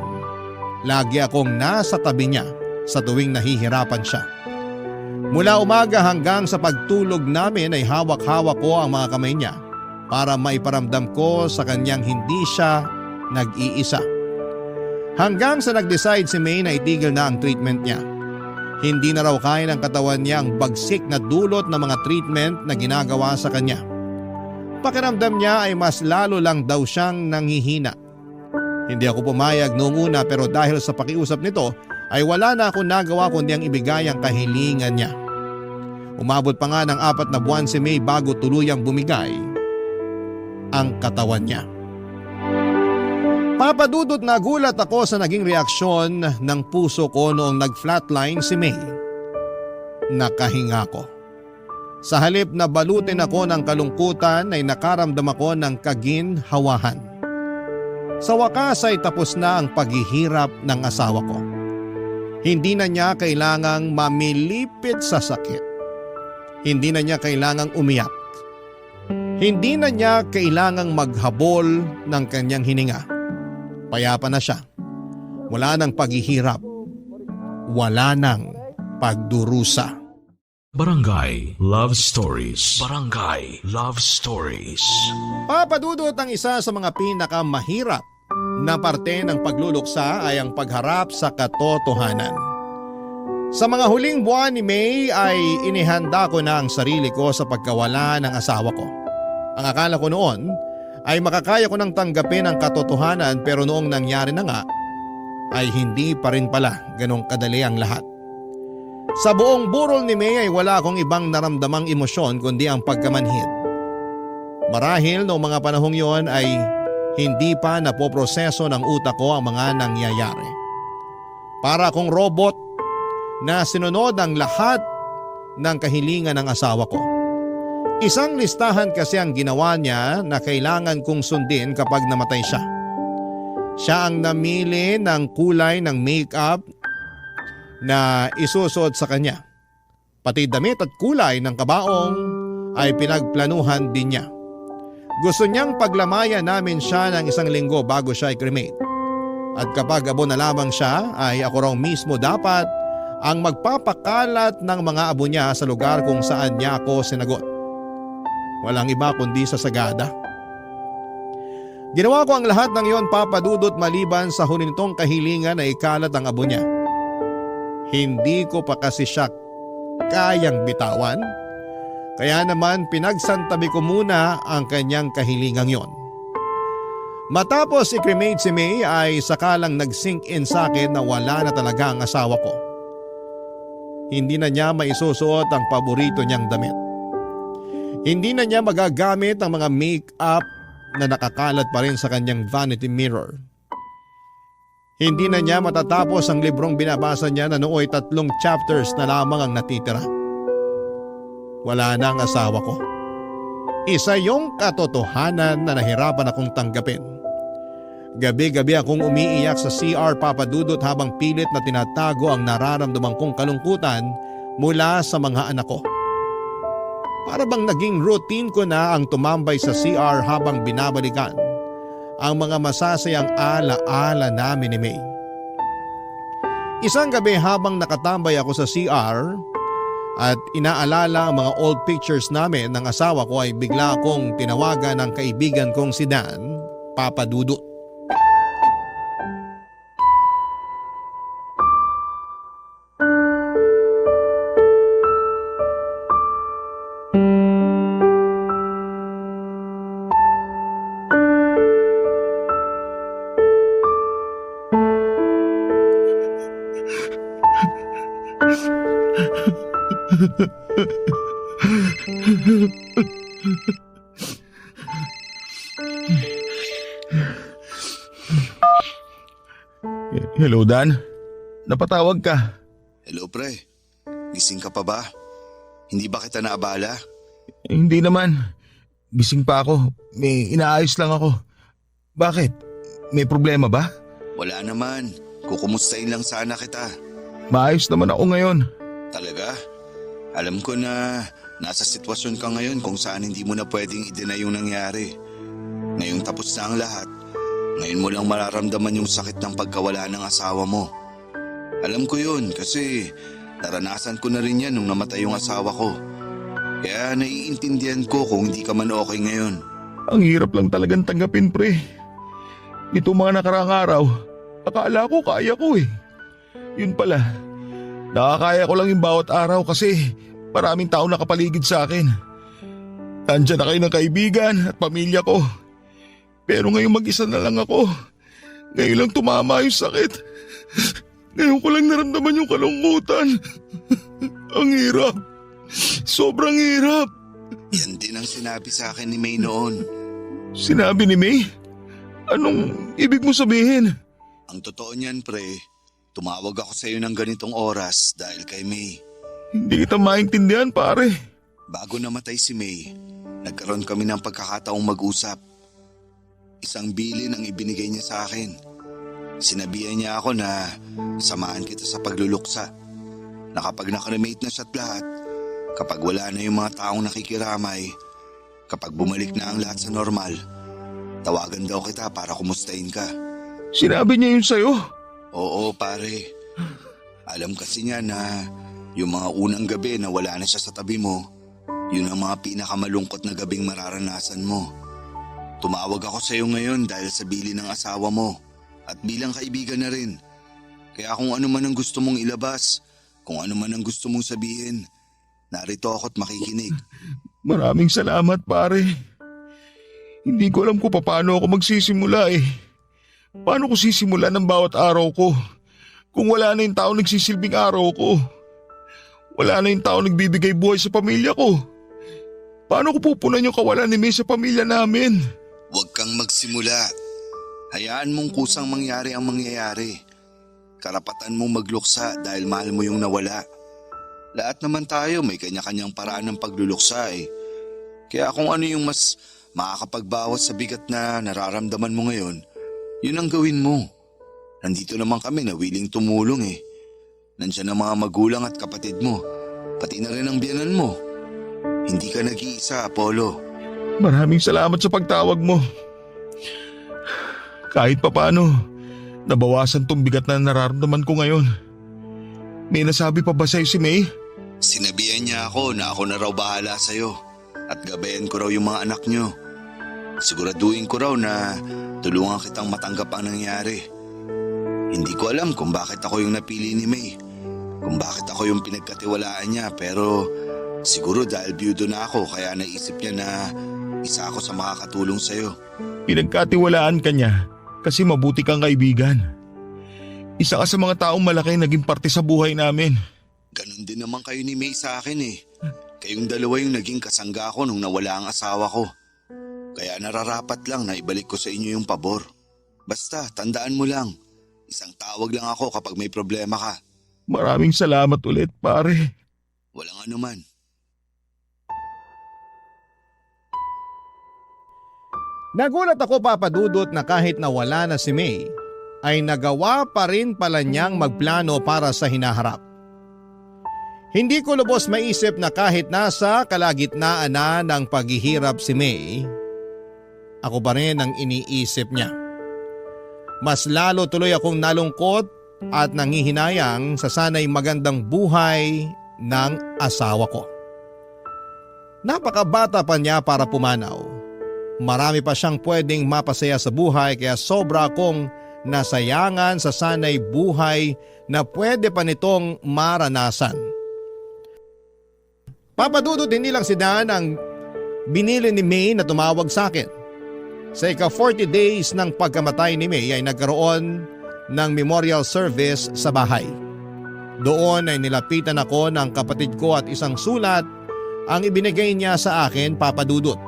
Lagi akong nasa tabi niya sa tuwing nahihirapan siya. Mula umaga hanggang sa pagtulog namin ay hawak-hawak ko ang mga kamay niya para maiparamdam ko sa kanyang hindi siya nag-iisa. Hanggang sa nag-decide si May na itigil na ang treatment niya. Hindi na raw kaya ng katawan niya ang bagsik na dulot ng mga treatment na ginagawa sa kanya. Pakiramdam niya ay mas lalo lang daw siyang nanghihina. Hindi ako pumayag noong una pero dahil sa pakiusap nito ay wala na akong nagawa kundi ang ibigay ang kahilingan niya. Umabot pa nga ng 4 na buwan si May bago tuluyang bumigay ang katawan niya. Papadudot na gulat ako sa naging reaksyon ng puso ko noong nag-flatline si May. Nakahinga ko. Sa halip na balutin ako ng kalungkutan ay nakaramdam ako ng kaginhawahan. Sa wakas ay tapos na ang paghihirap ng asawa ko. Hindi na niya kailangang mamilipit sa sakit. Hindi na niya kailangang umiyak. Hindi na niya kailangang maghabol ng kanyang hininga. Payapa na siya. Wala nang paghihirap. Wala nang pagdurusa. Barangay Love Stories. Barangay Love Stories. Papadudot ang isa sa mga pinakamahirap na parte ng pagluluksa ay ang pagharap sa katotohanan. Sa mga huling buwan ni May ay inihanda ko na ang sarili ko sa pagkawala ng asawa ko. Ang akala ko noon ay makakaya ko nang tanggapin ang katotohanan, pero noong nangyari na nga ay hindi pa rin pala ganong kadali ang lahat. Sa buong burol ni May ay wala akong ibang naramdamang emosyon kundi ang pagkamanhid. Marahil noong mga panahong yon ay hindi pa napoproseso ng utak ko ang mga nangyayari. Para akong robot na sinunod ang lahat ng kahilingan ng asawa ko. Isang listahan kasi ang ginawa niya na kailangan kong sundin kapag namatay siya. Siya ang namili ng kulay ng makeup na isusuot sa kanya. Pati damit at kulay ng kabaong ay pinagplanuhan din niya. Gusto niyang paglamayan namin siya ng 1 linggo bago siya i-cremate. At kapag abo na lamang siya ay ako raw mismo dapat ang magpapakalat ng mga abo niya sa lugar kung saan niya ako sinagot. Walang iba kundi sa Sagada. Ginawa ko ang lahat ng iyon, papadudot, maliban sa huli nitong kahilingan na ikalat ang abo niya. Hindi ko pa kasi siya kayang bitawan, kaya naman pinagsantabi ko muna ang kanyang kahilingang yon. Matapos i-cremate si May ay sakalang nag-sink in sa akin na wala na talaga ang asawa ko. Hindi na niya maisusuot ang paborito niyang damit. Hindi na niya magagamit ang mga make-up na nakakalat pa rin sa kanyang vanity mirror. Hindi na niya matatapos ang librong binabasa niya na nooy 3 chapters na lamang ang natitira. Wala na ang asawa ko. Isa yung katotohanan na nahirapan akong tanggapin. Gabi-gabi akong umiiyak sa CR, papadudot, habang pilit na tinatago ang nararamdaman kong kalungkutan mula sa mga anak ko. Para bang naging routine ko na ang tumambay sa CR habang binabalikan ang mga masasayang ala-ala namin ni May. Isang gabi habang nakatambay ako sa CR at inaalala ang mga old pictures namin ng asawa ko ay bigla akong tinawagan ng kaibigan kong si Dan, papadudot. Hello, Dan. Napatawag ka. Hello pre, gising ka pa ba? Hindi ba kita naabala? Hindi naman. Gising pa ako. May inaayos lang ako. Bakit? May problema ba? Wala naman, kukumustahin lang sana kita. Maayos naman ako ngayon. Talaga? Alam ko na nasa sitwasyon ka ngayon kung saan hindi mo na pwedeng i-deny yung nangyari. Ngayong tapos na ang lahat, ngayon mo lang mararamdaman yung sakit ng pagkawala ng asawa mo. Alam ko yun kasi naranasan ko na rin yan nung namatay yung asawa ko. Kaya naiintindihan ko kung hindi ka man okay ngayon. Ang hirap lang talagang tanggapin, pre. Ito mga nakaraang araw, akala ko kaya ko eh. Yun pala, nakakaya ko lang yung bawat araw kasi maraming tao nakapaligid sa akin. Nandiyan na kayo ng kaibigan at pamilya ko. Pero ngayon mag-isa na lang ako. Ngayon lang tumama yung sakit. Ngayon ko lang naramdaman yung kalungkutan. Ang hirap. Sobrang hirap. Yan din ang sinabi sa akin ni May noon. Sinabi ni May? Anong ibig mo sabihin? Ang totoo niyan pre, tumawag ako sa iyo ng ganitong oras dahil kay May. Hindi kita maintindihan, pare. Bago namatay si May, nagkaroon kami ng pagkakataong mag-usap. Isang bilin ang ibinigay niya sa akin. Sinabihan niya ako na samahan kita sa pagluluksa. Na kapag nakremate na siya't lahat, Kapag wala na yung mga taong nakikiramay, kapag bumalik na ang lahat sa normal, tawagan daw kita para kumustahin ka. Sinabi niya yun sa'yo? Oo pare, alam kasi niya na yung mga unang gabi na wala na siya sa tabi mo, yun ang mga pinakamalungkot na gabing mararanasan mo. Tumawag ako sa iyo ngayon dahil sa bili ng asawa mo at bilang kaibigan na rin. Kaya kung ano man ang gusto mong ilabas, kung ano man ang gusto mong sabihin, narito ako't makikinig. Maraming salamat pare. Hindi ko alam kung paano ako magsisimula eh. Paano ko sisimulan ang bawat araw ko kung wala na yung tao nagsisilbing araw ko? Wala na yung tao nagbibigay buhay sa pamilya ko. Paano ko pupunan yung kawalan ni May sa pamilya namin? Huwag kang magsimula. Hayaan mong kusang mangyari ang mangyayari. Karapatan mong magluksa dahil mahal mo yung nawala. Lahat naman tayo may kanya-kanyang paraan ng pagluluksa eh. Kaya kung ano yung mas makakapagbawas sa bigat na nararamdaman mo ngayon, yun ang gawin mo. Nandito naman kami na willing tumulong eh. Nandiyan ang mga magulang at kapatid mo, pati na rin ang biyanan mo. Hindi ka nag-iisa, Apollo. Maraming salamat sa pagtawag mo. Kahit papaano, nabawasan tong bigat na nararamdaman ko ngayon. May nasabi pa ba sa'yo si May? Sinabihan niya ako na ako na raw bahala sa'yo at gabayan ko raw yung mga anak niyo. Siguraduhin ko raw na tulungan kitang matanggap ang nangyari. Hindi ko alam kung bakit ako yung napili ni May, kung bakit ako yung pinagkatiwalaan niya, pero siguro dahil byudo na ako kaya naisip niya na isa ako sa makakatulong sa'yo. Pinagkatiwalaan ka niya kasi mabuti kang kaibigan. Isa ka sa mga taong malaki naging parte sa buhay namin. Ganon din naman kayo ni May sa akin eh. Kayong dalawa yung naging kasangga ko nung nawala ang asawa ko. Kaya nararapat lang na ibalik ko sa inyo yung pabor. Basta, tandaan mo lang, isang tawag lang ako kapag may problema ka. Maraming salamat ulit, pare. Walang anuman. Nagulat ako papadudot na kahit nawala na si May, ay nagawa pa rin pala niyang magplano para sa hinaharap. Hindi ko lubos maisip na kahit nasa kalagitnaan na ng paghihirap si May, ako pa rin ang iniisip niya. Mas lalo tuloy akong nalungkot at nangihinayang sa sanay magandang buhay ng asawa ko. Napakabata pa niya para pumanaw. Marami pa siyang pwedeng mapasaya sa buhay kaya sobra akong nasayangan sa sanay buhay na pwede pa nitong maranasan. Papadudot hindi lang si Dan ang binili ni May na tumawag sa akin. Sa ika-40 days ng pagkamatay ni May ay nagkaroon ng memorial service sa bahay. Doon ay nilapitan ako ng kapatid ko at isang sulat ang ibinigay niya sa akin, Papadudot.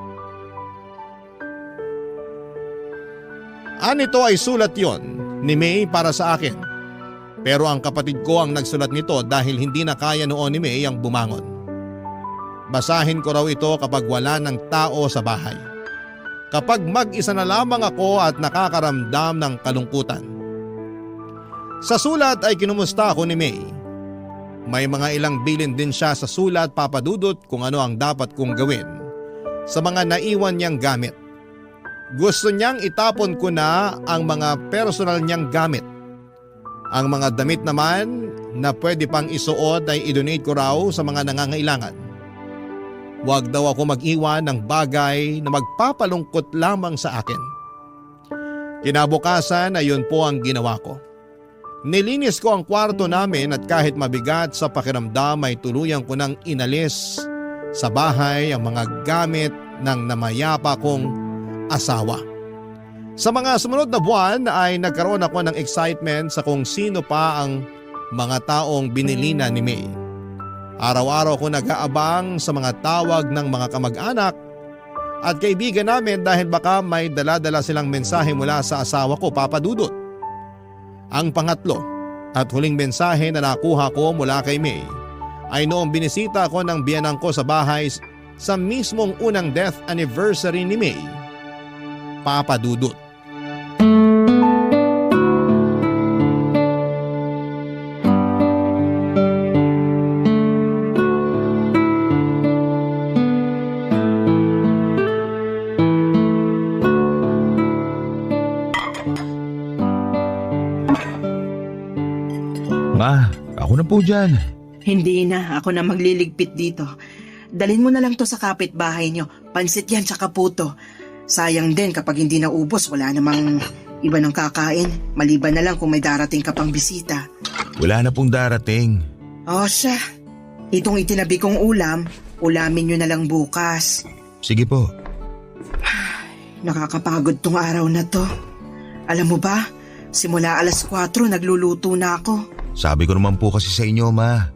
Anito ay sulat yon ni May para sa akin. Pero ang kapatid ko ang nagsulat nito dahil hindi na kaya noon ni May ang bumangon. Basahin ko raw ito kapag wala ng tao sa bahay. Kapag mag-isa na lamang ako at nakakaramdam ng kalungkutan. Sa sulat ay kinumusta ako ni May. May mga ilang bilin din siya sa sulat, Papadudot, kung ano ang dapat kong gawin sa mga naiwan niyang gamit. Gusto niyang itapon ko na ang mga personal niyang gamit. Ang mga damit naman na pwede pang isuot ay idonate ko raw sa mga nangangailangan. Huwag daw ako mag-iwan ng bagay na magpapalungkot lamang sa akin. Kinabukasan ay yun po ang ginawa ko. Nilinis ko ang kwarto namin at kahit mabigat sa pakiramdam ay tuluyan ko nang inalis sa bahay ang mga gamit ng namayapa kong asawa. Sa mga sumunod na buwan ay nagkaroon ako ng excitement sa kung sino pa ang mga taong binilina ni May. Araw-araw ko nag-aabang sa mga tawag ng mga kamag-anak at kaibigan namin dahil baka may dala-dala silang mensahe mula sa asawa ko, Papadudot. Ang pangatlo at huling mensahe na nakuha ko mula kay May ay noong binisita ko ng biyanang ko sa bahay sa mismong unang death anniversary ni May, Papadudot. Ma, ako na po dyan. Hindi na, ako na magliligpit dito. Dalhin mo na lang to sa kapitbahay nyo. Pansit yan tsaka puto. Sayang din kapag hindi naubos, wala namang iba ng kakain. Maliban na lang kung may darating ka pang bisita. Wala na pong darating. O siya, itong itinabi kong ulam, ulamin nyo na lang bukas. Sige po. Nakakapagod tong araw na to. Alam mo ba, simula alas 4 nagluluto na ako. Sabi ko naman po kasi sa inyo, Ma.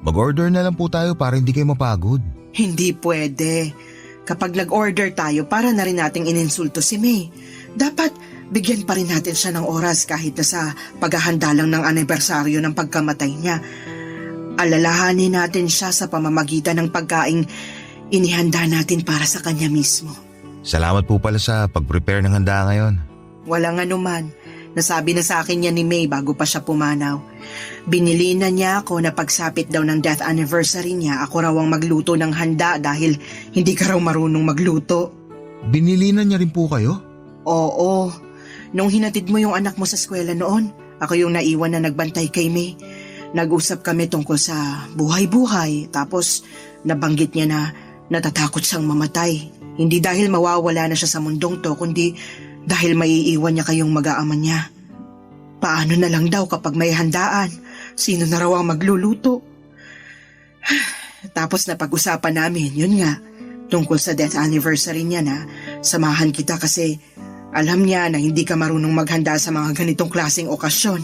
Mag-order na lang po tayo para hindi kayo mapagod. Hindi pwede. Kapag nag-order tayo, para na rin nating ininsulto si May. Dapat bigyan pa rin natin siya ng oras kahit na sa paghahanda lang ng anibersaryo ng pagkamatay niya. Alalahanin natin siya sa pamamagitan ng pagkaing inihanda natin para sa kanya mismo. Salamat po pala sa pag-prepare ng handa ngayon. Walang anuman. Nasabi na sa akin niya ni May bago pa siya pumanaw. Binili na niya ako na pagsapit daw ng death anniversary niya, ako raw ang magluto ng handa dahil hindi ka raw marunong magluto. Binili na niya rin po kayo? Oo. Nung hinatid mo yung anak mo sa eskwela noon, ako yung naiwan na nagbantay kay May. Nag-usap kami tungkol sa buhay-buhay, tapos nabanggit niya na natatakot siyang mamatay. Hindi dahil mawawala na siya sa mundong to, kundi dahil maiiwan niya kayong mag-aama niya. Paano na lang daw kapag may handaan? Sino na raw ang magluluto? Tapos napag-usapan namin, yun nga, tungkol sa death anniversary niya na samahan kita kasi alam niya na hindi ka marunong maghanda sa mga ganitong klaseng okasyon.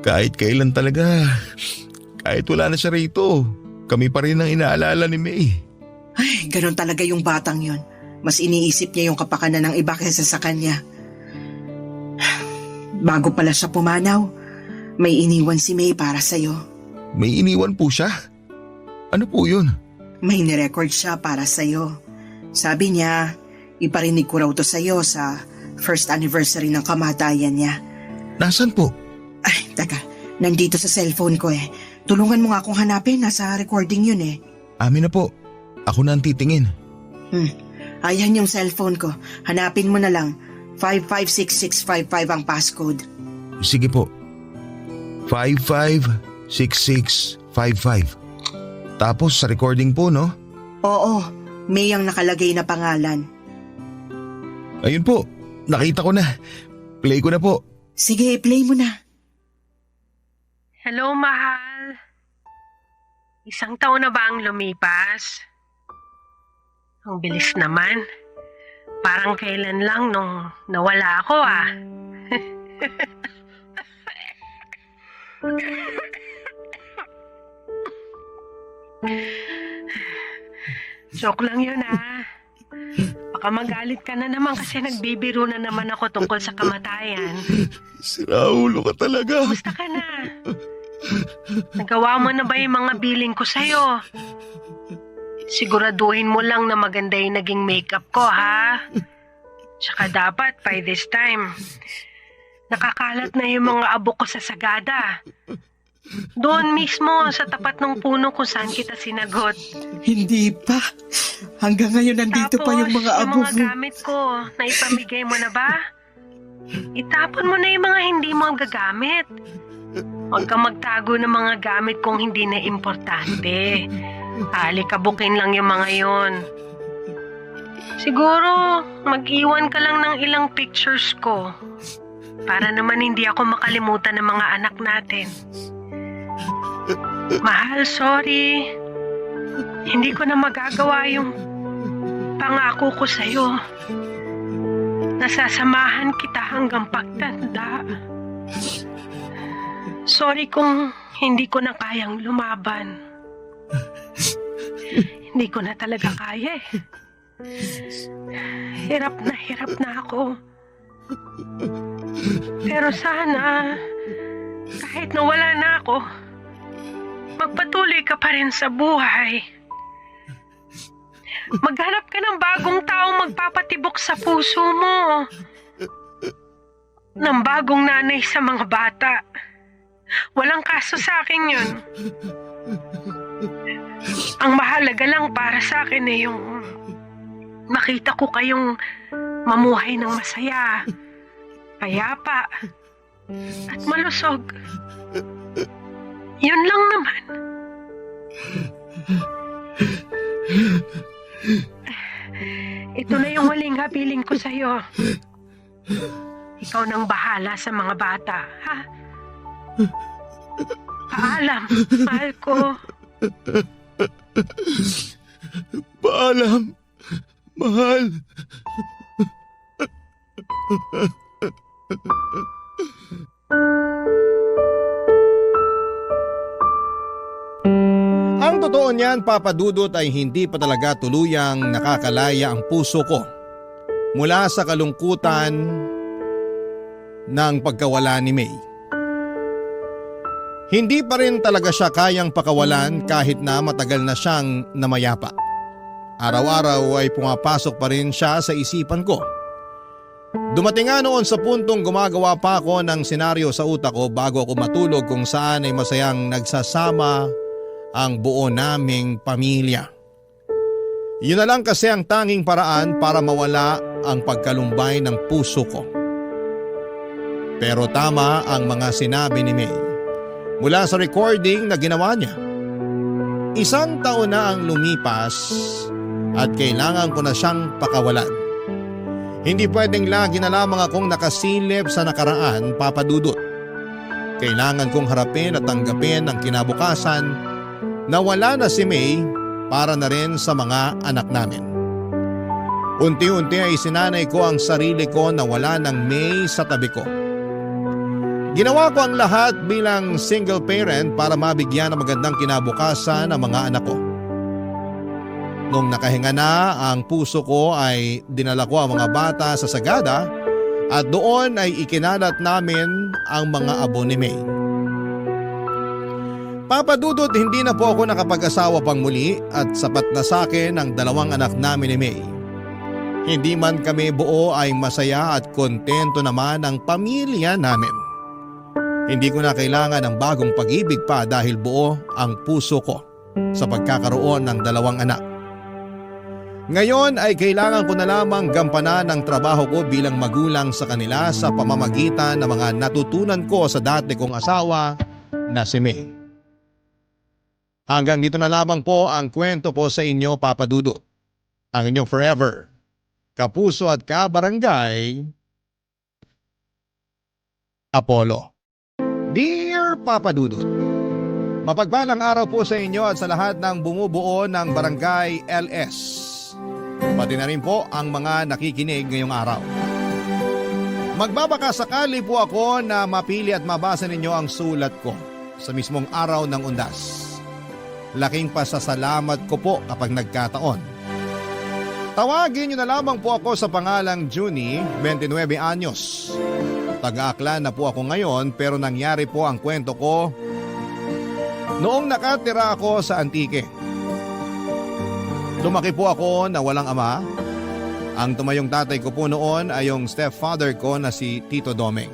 Kahit kailan talaga. Kahit wala na siya rito. Kami pa rin ang inaalala ni May. Ay, ganun talaga yung batang yun. Mas iniisip niya yung kapakanan ng iba kaysa sa kanya. Bago pala siya pumanaw, may iniwan si May para sa'yo. May iniwan po siya? Ano po yun? May nirecord siya para sa'yo. Sabi niya, iparinig ko raw to sa'yo sa first anniversary ng kamatayan niya. Nasaan po? Ay, taga, nandito sa cellphone ko eh. Tulungan mo nga akong hanapin, nasa recording yun eh. Amin na po. Ako na ang titingin. Ayan yung cellphone ko. Hanapin mo na lang. 556655 ang passcode. Sige po. 556655. Tapos sa recording po, no? Oo, May ang nakalagay na pangalan. Ayun po. Nakita ko na. Play ko na po. Sige, play mo na. Hello, mahal. 1 taon na ba ang lumipas? Ang bilis naman. Parang kailan lang nung nawala ako ah. Joke lang yun ah. Baka magalit ka na naman kasi nagbibiro na naman ako tungkol sa kamatayan. Siraulo ka talaga. Kumusta ka na? Nagawa mo na ba yung mga billing ko sa'yo? Siguraduhin mo lang na maganda yung naging makeup ko, ha? Tsaka dapat, by this time, nakakalat na yung mga abo ko sa sagada. Doon mismo, sa tapat ng puno kung saan kita sinagot. Hindi pa. Hanggang ngayon nandito pa yung mga abo Tapos, yung mga gamit ko, naipamigay mo na ba? Itapon mo na yung mga hindi mo gagamit. Huwag kang magtago ng mga gamit kung hindi na importante. Alikabukin lang yung mga yon. Siguro, mag-iwan ka lang ng ilang pictures ko. Para naman hindi ako makalimutan ng mga anak natin. Mahal, sorry. Hindi ko na magagawa yung pangako ko sa'yo. Nasasamahan kita hanggang pagtanda. Sorry kung hindi ko na kayang lumaban. Hindi ko na talaga kaya eh. Hirap na ako. Pero sana, kahit nawala na ako, magpatuloy ka pa rin sa buhay. Maghanap ka ng bagong taong magpapatibok sa puso mo. Ng bagong nanay sa mga bata. Walang kaso sa akin yun. Ang mahalaga lang para sa akin ay yung makita ko kayong mamuhay ng masaya, payapa, at malusog. Yun lang naman. Ito na yung huling habiling ko sa'yo. Ikaw nang bahala sa mga bata, ha? Paalam, mahal ko. Paalam, mahal. Ang totoo niyan, Papa Dudut, ay hindi pa talaga tuluyang nakakalaya ang puso ko mula sa kalungkutan ng pagkawala ni May. Hindi pa rin talaga siya kayang pakawalan kahit na matagal na siyang namayapa. Araw-araw ay pumapasok pa rin siya sa isipan ko. Dumating nga noon sa puntong gumagawa pa ako ng senaryo sa utak ko bago ako matulog kung saan ay masayang nagsasama ang buo naming pamilya. Yun na lang kasi ang tanging paraan para mawala ang pagkalumbay ng puso ko. Pero tama ang mga sinabi ni May mula sa recording na ginawa niya. 1 taon na ang lumipas at kailangan ko na siyang pakawalan. Hindi pwedeng lagi na lamang akong nakasilip sa nakaraan, Papa Dudut. Kailangan kong harapin at tanggapin ang kinabukasan na wala na si May para na rin sa mga anak namin. Unti-unti ay sinanay ko ang sarili ko na wala ng May sa tabi ko. Ginawa ko ang lahat bilang single parent para mabigyan ng magandang kinabukasan ang mga anak ko. Nung nakahinga na ang puso ko ay dinala ko ang mga bata sa Sagada at doon ay ikinalat namin ang mga abo ni May. Papa Dudut, hindi na po ako nakapag-asawa pang muli at sapat na sa akin ang 2 anak namin ni May. Hindi man kami buo ay masaya at kontento naman ang pamilya namin. Hindi ko na kailangan ng bagong pag-ibig pa dahil buo ang puso ko sa pagkakaroon ng 2 anak. Ngayon ay kailangan ko na lamang gampanan ang trabaho ko bilang magulang sa kanila sa pamamagitan ng mga natutunan ko sa dati kong asawa na si May. Hanggang dito na lamang po ang kwento po sa inyo, Papa Dudut. Ang inyong forever, kapuso at kabarangay, Apollo. Dear Papa Dudut, mapagpalang araw po sa inyo at sa lahat ng bumubuo ng Barangay LS. Pati na rin po ang mga nakikinig ngayong araw. Magbabaka sakali po ako na mapili at mabasa ninyo ang sulat ko sa mismong araw ng undas. Laking pasasalamat ko po kapag nagkataon. Tawagin niyo na lamang po ako sa pangalang Junie, 29 anyos. Taga-Aklan na po ako ngayon pero nangyari po ang kwento ko noong nakatira ako sa Antique. Lumaki po ako na walang ama. Ang tumayong tatay ko po noon ay yung stepfather ko na si Tito Domeng.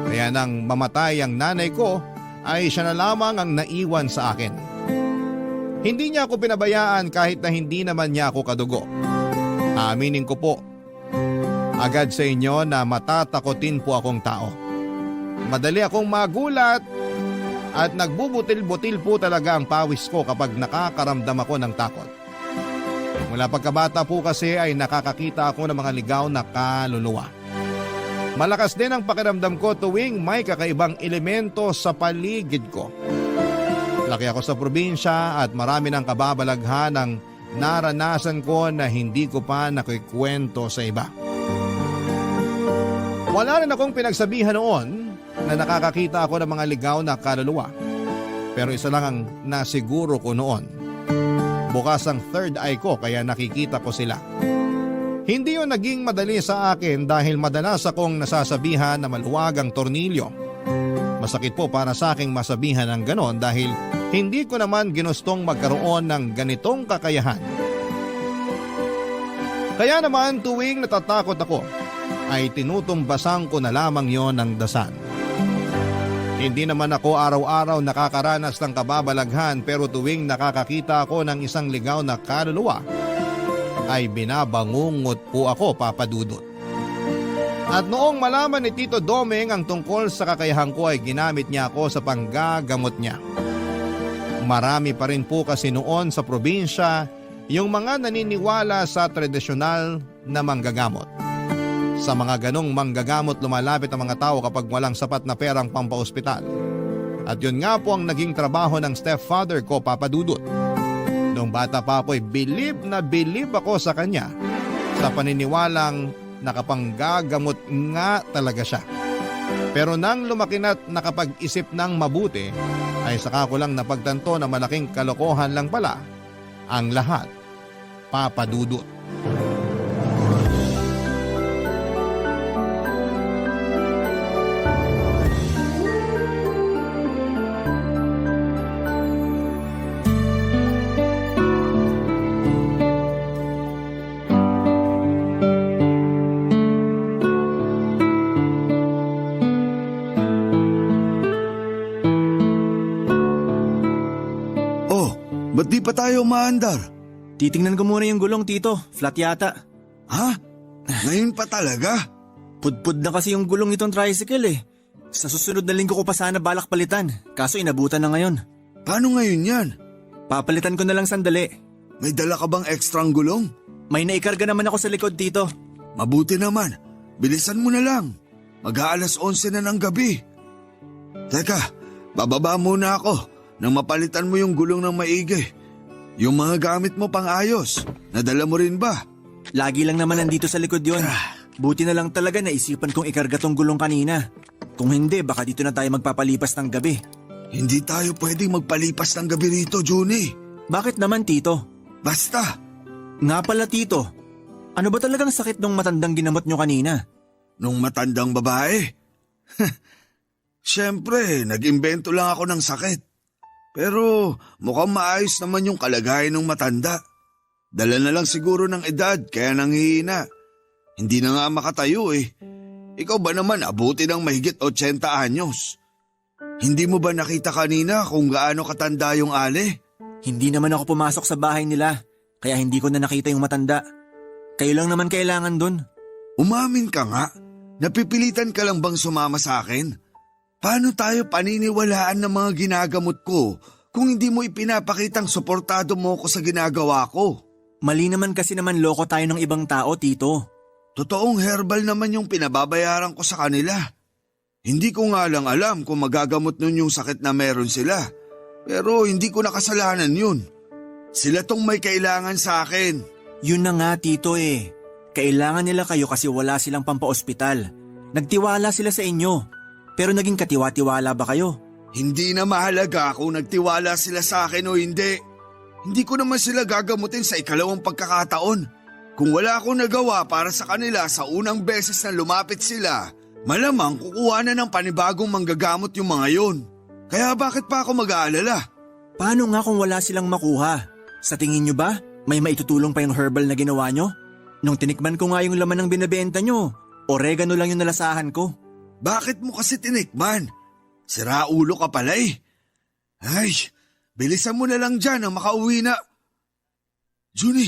Kaya nang mamatay ang nanay ko ay siya na lamang ang naiwan sa akin. Hindi niya ako pinabayaan kahit na hindi naman niya ako kadugo. Aaminin ko po agad sa inyo na matatakotin po akong tao. Madali akong magulat at nagbubutil-butil po talaga ang pawis ko kapag nakakaramdam ako ng takot. Mula pagkabata po kasi ay nakakakita ako ng mga ligaw na kaluluwa. Malakas din ang pakiramdam ko tuwing may kakaibang elemento sa paligid ko. Laki ako sa probinsya at marami ng kababalaghan ang naranasan ko na hindi ko pa nakikwento sa iba. Wala rin akong pinagsabihan noon na nakakakita ako ng mga ligaw na kaluluwa. Pero isa lang ang nasiguro ko noon. Bukas ang third eye ko kaya nakikita ko sila. Hindi yun naging madali sa akin dahil madalas akong nasasabihan na maluwag ang tornilyo. Masakit po para sa aking masabihan ng ganon dahil hindi ko naman ginustong magkaroon ng ganitong kakayahan. Kaya naman tuwing natatakot ako ay tinutumbasan ko na lamang yon ng dasal. Hindi naman ako araw-araw nakakaranas ng kababalaghan pero tuwing nakakakita ako ng isang ligaw na kaluluwa ay binabangungot po ako, Papa Dudut. At noong malaman ni Tito Domeng ang tungkol sa kakayahan ko ay ginamit niya ako sa panggagamot niya. Marami pa rin po kasi noon sa probinsya yung mga naniniwala sa tradisyonal na manggagamot. Sa mga ganong manggagamot lumalapit ang mga tao kapag walang sapat na perang pampaospital. At yun nga po ang naging trabaho ng stepfather ko, Papa Dudut. Noong bata pa ako'y bilib na bilib ako sa kanya sa paniniwalang nakapanggagamot nga talaga siya. Pero nang lumaki na't nakapag-isip ng mabuti ay saka ko lang napagtanto na malaking kalokohan lang pala ang lahat, Papa Dudut. Ba't di pa tayo umaandar? Titingnan ko muna yung gulong, Tito. Flat yata. Ha? Ngayon pa talaga? Pudpud na kasi yung gulong nitong tricycle eh. Sa susunod na linggo ko pa sana balak palitan. Kaso inabutan na ngayon. Paano ngayon yan? Papalitan ko na lang sandali. May dala ka bang ekstrang gulong? May naikarga naman ako sa likod, Tito. Mabuti naman. Bilisan mo na lang. Mag-aalas 11 na ng gabi. Teka, bababa muna ako nang mapalitan mo yung gulong ng maigi. Yung mga gamit mo pang ayos, nadala mo rin ba? Lagi lang naman nandito sa likod yon. Buti na lang talaga naisipan kong ikarga tong gulong kanina. Kung hindi, baka dito na tayo magpapalipas ng gabi. Hindi tayo pwedeng magpalipas ng gabi rito, Juni. Bakit naman, Tito? Basta. Nga pala, Tito. Ano ba talagang sakit nung matandang ginamot nyo kanina? Nung matandang babae? Siyempre, nag-imbento lang ako ng sakit. Pero mukhang maayos naman yung kalagayan ng matanda. Dala na lang siguro ng edad kaya nanghihina. Hindi na nga makatayo eh. Ikaw ba naman abuti ng mahigit 80 anyos? Hindi mo ba nakita kanina kung gaano katanda yung ale? Hindi naman ako pumasok sa bahay nila, kaya hindi ko na nakita yung matanda. Kayo lang naman kailangan dun. Umamin ka nga. Napipilitan ka lang bang sumama sa akin? Paano tayo paniniwalaan ng mga ginagamot ko kung hindi mo ipinapakitang suportado mo ko sa ginagawa ko? Mali naman kasi naman loko tayo ng ibang tao, Tito. Totoong herbal naman yung pinababayaran ko sa kanila. Hindi ko nga lang alam kung magagamot nun yung sakit na meron sila. Pero hindi ko nakasalanan yun. Sila tong may kailangan sa akin. Yun na nga, Tito eh. Kailangan nila kayo kasi wala silang pampaospital. Nagtiwala sila sa inyo. Pero naging katiwa-tiwala ba kayo? Hindi na mahalaga kung nagtiwala sila sa akin o hindi. Hindi ko naman sila gagamutin sa ikalawang pagkakataon. Kung wala akong nagawa para sa kanila sa unang beses na lumapit sila, malamang kukuha na ng panibagong manggagamot yung mga yun. Kaya bakit pa ako mag-aalala? Paano nga kung wala silang makuha? Sa tingin nyo ba, may maitutulong pa yung herbal na ginawa nyo? Nung tinikman ko nga yung laman ng binabenta nyo, oregano lang yung nalasahan ko. Bakit mo kasi tinikman? Sira ulo ka pala eh. Ay, bilisan mo na lang dyan ang makauwi na. Juni,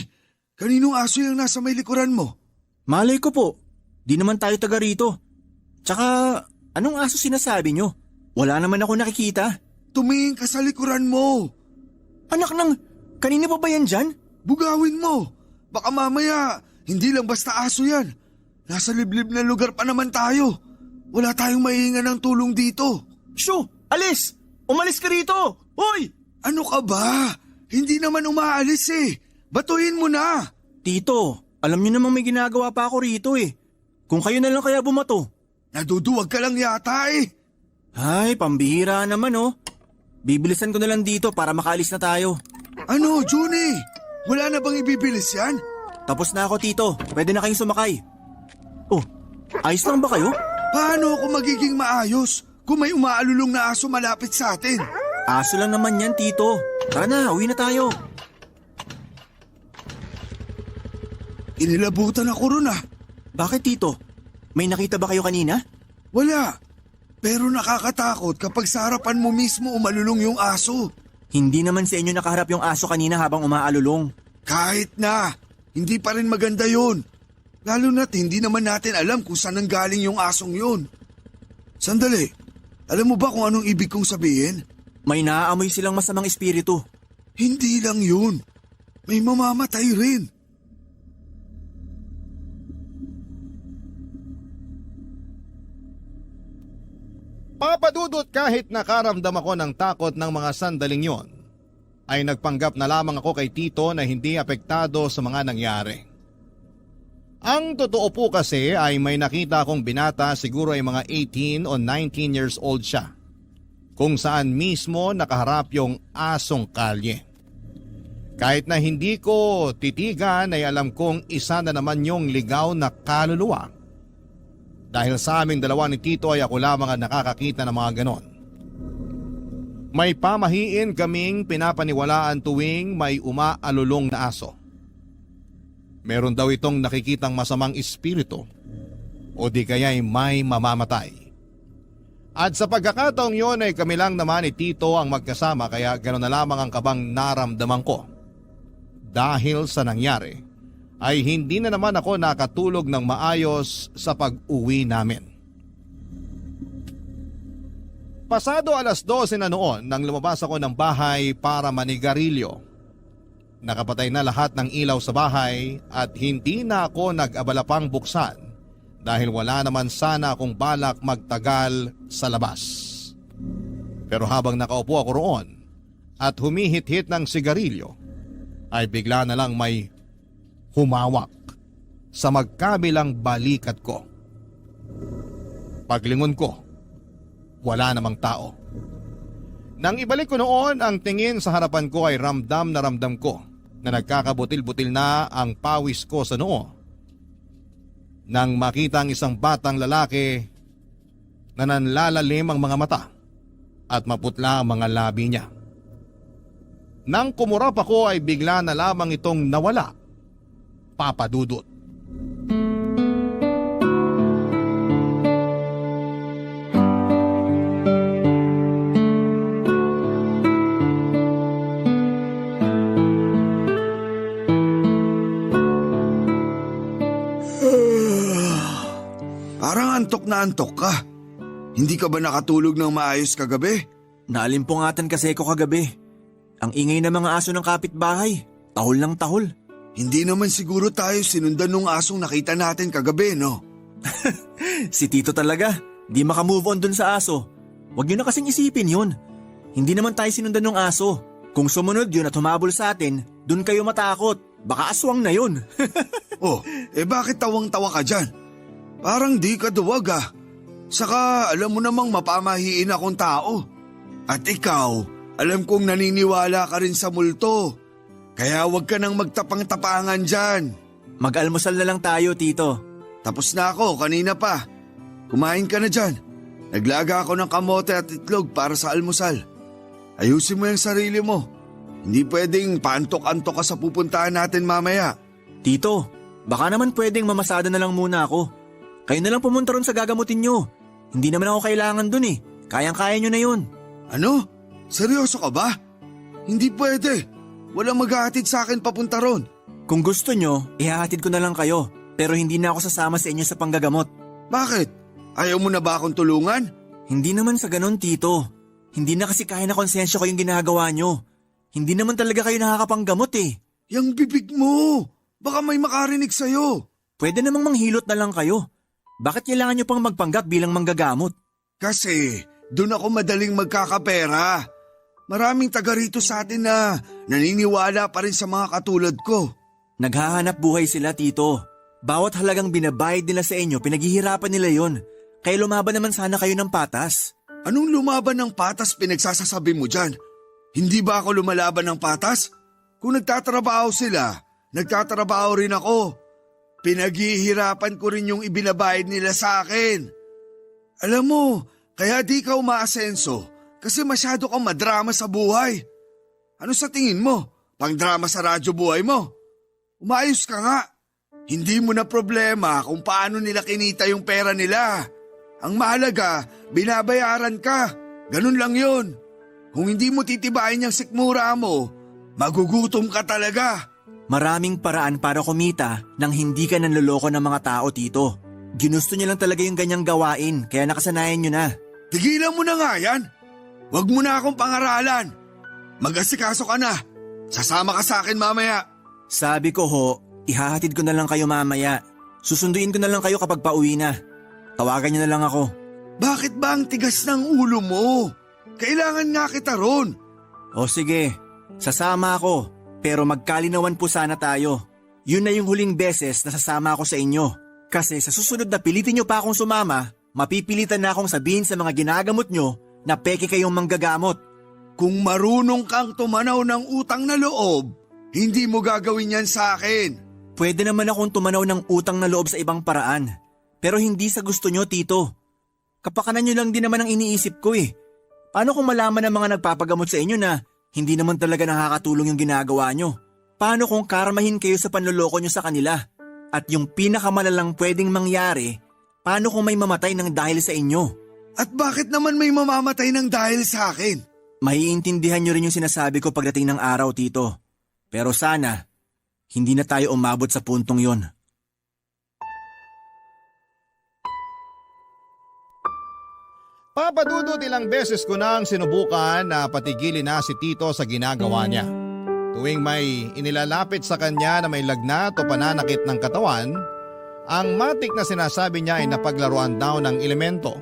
kaninong aso yung nasa may likuran mo? Malay ko po, di naman tayo taga rito. Tsaka, anong aso sinasabi nyo? Wala naman ako nakikita. Tumingin ka sa likuran mo. Anak ng, kanina pa ba yan dyan? Bugawin mo. Baka mamaya, hindi lang basta aso yan. Nasa liblib na lugar pa naman tayo. Wala tayong maihinga ng tulong dito. Shoo! Alis! Umalis ka rito! Hoy! Ano ka ba? Hindi naman umaalis eh. Batuhin mo na. Tito, alam niyo namang may ginagawa pa ako rito eh. Kung kayo na lang kaya bumato. Naduduwag ka lang yata eh. Ay, pambihira naman oh. Bibilisan ko na lang dito para makaalis na tayo. Ano, Juni? Wala na bang ibibilis yan? Tapos na ako, Tito. Pwede na kayong sumakay. Oh, ayos lang ba kayo? Paano ako magiging maayos kung may umaalulong na aso malapit sa atin? Aso lang naman yan, Tito. Tara na, uwi na tayo. Inilabutan ako ron ah. Bakit, Tito? May nakita ba kayo kanina? Wala. Pero nakakatakot kapag sa harapan mo mismo umalulong yung aso. Hindi naman sa inyo nakaharap yung aso kanina habang umaalulong. Kahit na, hindi pa rin maganda yun. Lalo na't hindi naman natin alam kung saan nanggaling yung asong yun. Sandali, alam mo ba kung anong ibig kong sabihin? May naaamoy silang masamang espiritu. Hindi lang yun. May mamamatay rin. Papadudot kahit nakaramdam ako ng takot ng mga sandaling yon, ay nagpanggap na lamang ako kay Tito na hindi apektado sa mga nangyari. Ang totoo po kasi ay may nakita akong binata, siguro ay mga 18 o 19 years old siya, kung saan mismo nakaharap yung asong kalye. Kahit na hindi ko titigan ay alam kong isa na naman yung ligaw na kaluluwa. Dahil sa aming dalawa ni Tito ay ako lamang ang nakakakita ng mga ganon. May pamahiin kaming pinapaniwalaan tuwing may umaalulong na aso. Meron daw itong nakikitang masamang espiritu o di kaya'y may mamamatay. At sa pagkakataong yon ay kami lang naman ni Tito ang magkasama kaya gano'n na lamang ang kabang naramdaman ko. Dahil sa nangyari ay hindi na naman ako nakatulog ng maayos sa pag-uwi namin. Pasado 12:00 na noon nang lumabas ako ng bahay para manigarilyo. Nakapatay na lahat ng ilaw sa bahay at hindi na ako nag-abala pang buksan dahil wala naman sana akong balak magtagal sa labas. Pero habang nakaupo ako roon at humihit-hit ng sigarilyo, ay bigla na lang may humawak sa magkabilang balikat ko. Paglingon ko, wala namang tao. Nang ibalik ko noon ang tingin sa harapan ko ay ramdam na ramdam ko na nagkakabutil-butil na ang pawis ko sa noo. Nang makita ang isang batang lalaki na nanlalalim ang mga mata at maputla ang mga labi niya. Nang kumurap ako ay bigla na lamang itong nawala. Papadudot. Parang antok na antok ka. Hindi ka ba nakatulog ng maayos kagabi? Naalimpungatan kasi ako kagabi. Ang ingay ng mga aso ng kapitbahay. Tahol ng tahol. Hindi naman siguro tayo sinundan nung asong nakita natin kagabi, no? Si Tito talaga. Di makamove on dun sa aso. Huwag yun na kasing isipin yun. Hindi naman tayo sinundan ng aso. Kung sumunod yun at humabol sa atin, dun kayo matakot. Baka aswang na yun. Oh, bakit tawang-tawa ka dyan? Parang di ka duwag ah. Saka alam mo namang mapamahiin akong tao. At ikaw, alam kong naniniwala ka rin sa multo. Kaya wag ka nang magtapang-tapangan dyan. Mag-almusal na lang tayo, Tito. Tapos na ako, kanina pa. Kumain ka na dyan. Naglaga ako ng kamote at itlog para sa almusal. Ayusin mo yung sarili mo. Hindi pwedeng paantok-antok ka sa pupuntahan natin mamaya. Tito, baka naman pwedeng mamasada na lang muna ako. Kayo na lang pumunta ron sa gagamutin nyo. Hindi naman ako kailangan dun eh. Kayang-kaya nyo na yun. Ano? Seryoso ka ba? Hindi pwede. Walang maghahatid sa akin papunta ron. Kung gusto nyo, ihahatid ko na lang kayo. Pero hindi na ako sasama sa inyo sa panggagamot. Bakit? Ayaw mo na ba akong tulungan? Hindi naman sa ganon, Tito. Hindi na kasi kaya na konsensya ko yung ginagawa nyo. Hindi naman talaga kayo nakakapanggamot eh. Yang bibig mo! Baka may makarinig sa'yo. Pwede namang manghilot na lang kayo. Bakit kailangan nyo pang magpanggap bilang manggagamot? Kasi doon ako madaling magkakapera. Maraming taga rito sa atin na naniniwala pa rin sa mga katulad ko. Naghahanap buhay sila, Tito. Bawat halagang binabayad nila sa inyo, pinaghihirapan nila yon. Kaya lumaban naman sana kayo ng patas. Anong lumaban ng patas pinagsasasabi mo dyan? Hindi ba ako lumalaban ng patas? Kung nagtatrabaho sila, nagtatrabaho rin ako. Pinaghihirapan ko rin yung ibinabayad nila sa akin. Alam mo, kaya di ka umaasenso kasi masyado kang madrama sa buhay. Ano sa tingin mo? Pangdrama sa radyo buhay mo? Umayos ka nga. Hindi mo na problema kung paano nila kinita yung pera nila. Ang mahalaga, binabayaran ka. Ganun lang yun. Kung hindi mo titibayin yung sikmura mo, magugutom ka talaga. Maraming paraan para kumita nang hindi ka nanloloko ng mga tao, Tito. Ginusto niya lang talaga yung ganyang gawain, kaya nakasanayan niyo na. Tigilan mo na nga yan. Huwag mo na akong pangaralan. Mag-asikaso ka na. Sasama ka sa akin mamaya. Sabi ko ho, ihahatid ko na lang kayo mamaya. Susunduin ko na lang kayo kapag pauwi na. Tawagan niyo na lang ako. Bakit ba ang tigas ng ulo mo? Kailangan nga kita ron. O sige, sasama ako. Pero magkalinawan po sana tayo. Yun na yung huling beses na sasama ako sa inyo. Kasi sa susunod na pilitin nyo pa akong sumama, mapipilitan na akong sabihin sa mga ginagamot nyo na peke kayong manggagamot. Kung marunong kang tumanaw ng utang na loob, hindi mo gagawin yan sa akin. Pwede naman akong tumanaw ng utang na loob sa ibang paraan. Pero hindi sa gusto nyo, Tito. Kapakanan nyo lang din naman ang iniisip ko eh. Paano kung malaman ng mga nagpapagamot sa inyo na hindi naman talaga nakakatulong yung ginagawa nyo? Paano kung karmahin kayo sa panloloko nyo sa kanila? At yung pinakamalalang pwedeng mangyari, paano kung may mamatay ng dahil sa inyo? At bakit naman may mamamatay ng dahil sa akin? Maiintindihan nyo rin yung sinasabi ko pagdating ng araw, Tito. Pero sana, hindi na tayo umabot sa puntong yon. Papadudot ilang beses ko nang sinubukan na patigilin na si Tito sa ginagawa niya. Tuwing may inilalapit sa kanya na may lagnat o pananakit ng katawan, ang matik na sinasabi niya ay napaglaruan daw ng elemento.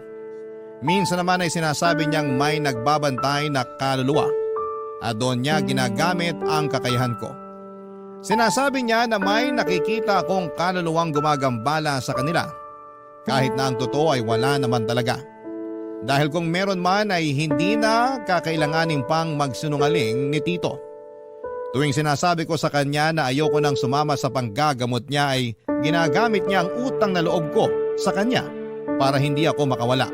Minsan naman ay sinasabi niyang may nagbabantay na kaluluwa at doon niya ginagamit ang kakayahan ko. Sinasabi niya na may nakikita akong kaluluwang gumagambala sa kanila kahit na ang totoo ay wala naman talaga. Dahil kung meron man ay hindi na kakailanganin pang magsinungaling ni Tito. Tuwing sinasabi ko sa kanya na ayoko nang sumama sa panggagamot niya ay ginagamit niya ang utang na loob ko sa kanya para hindi ako makawala.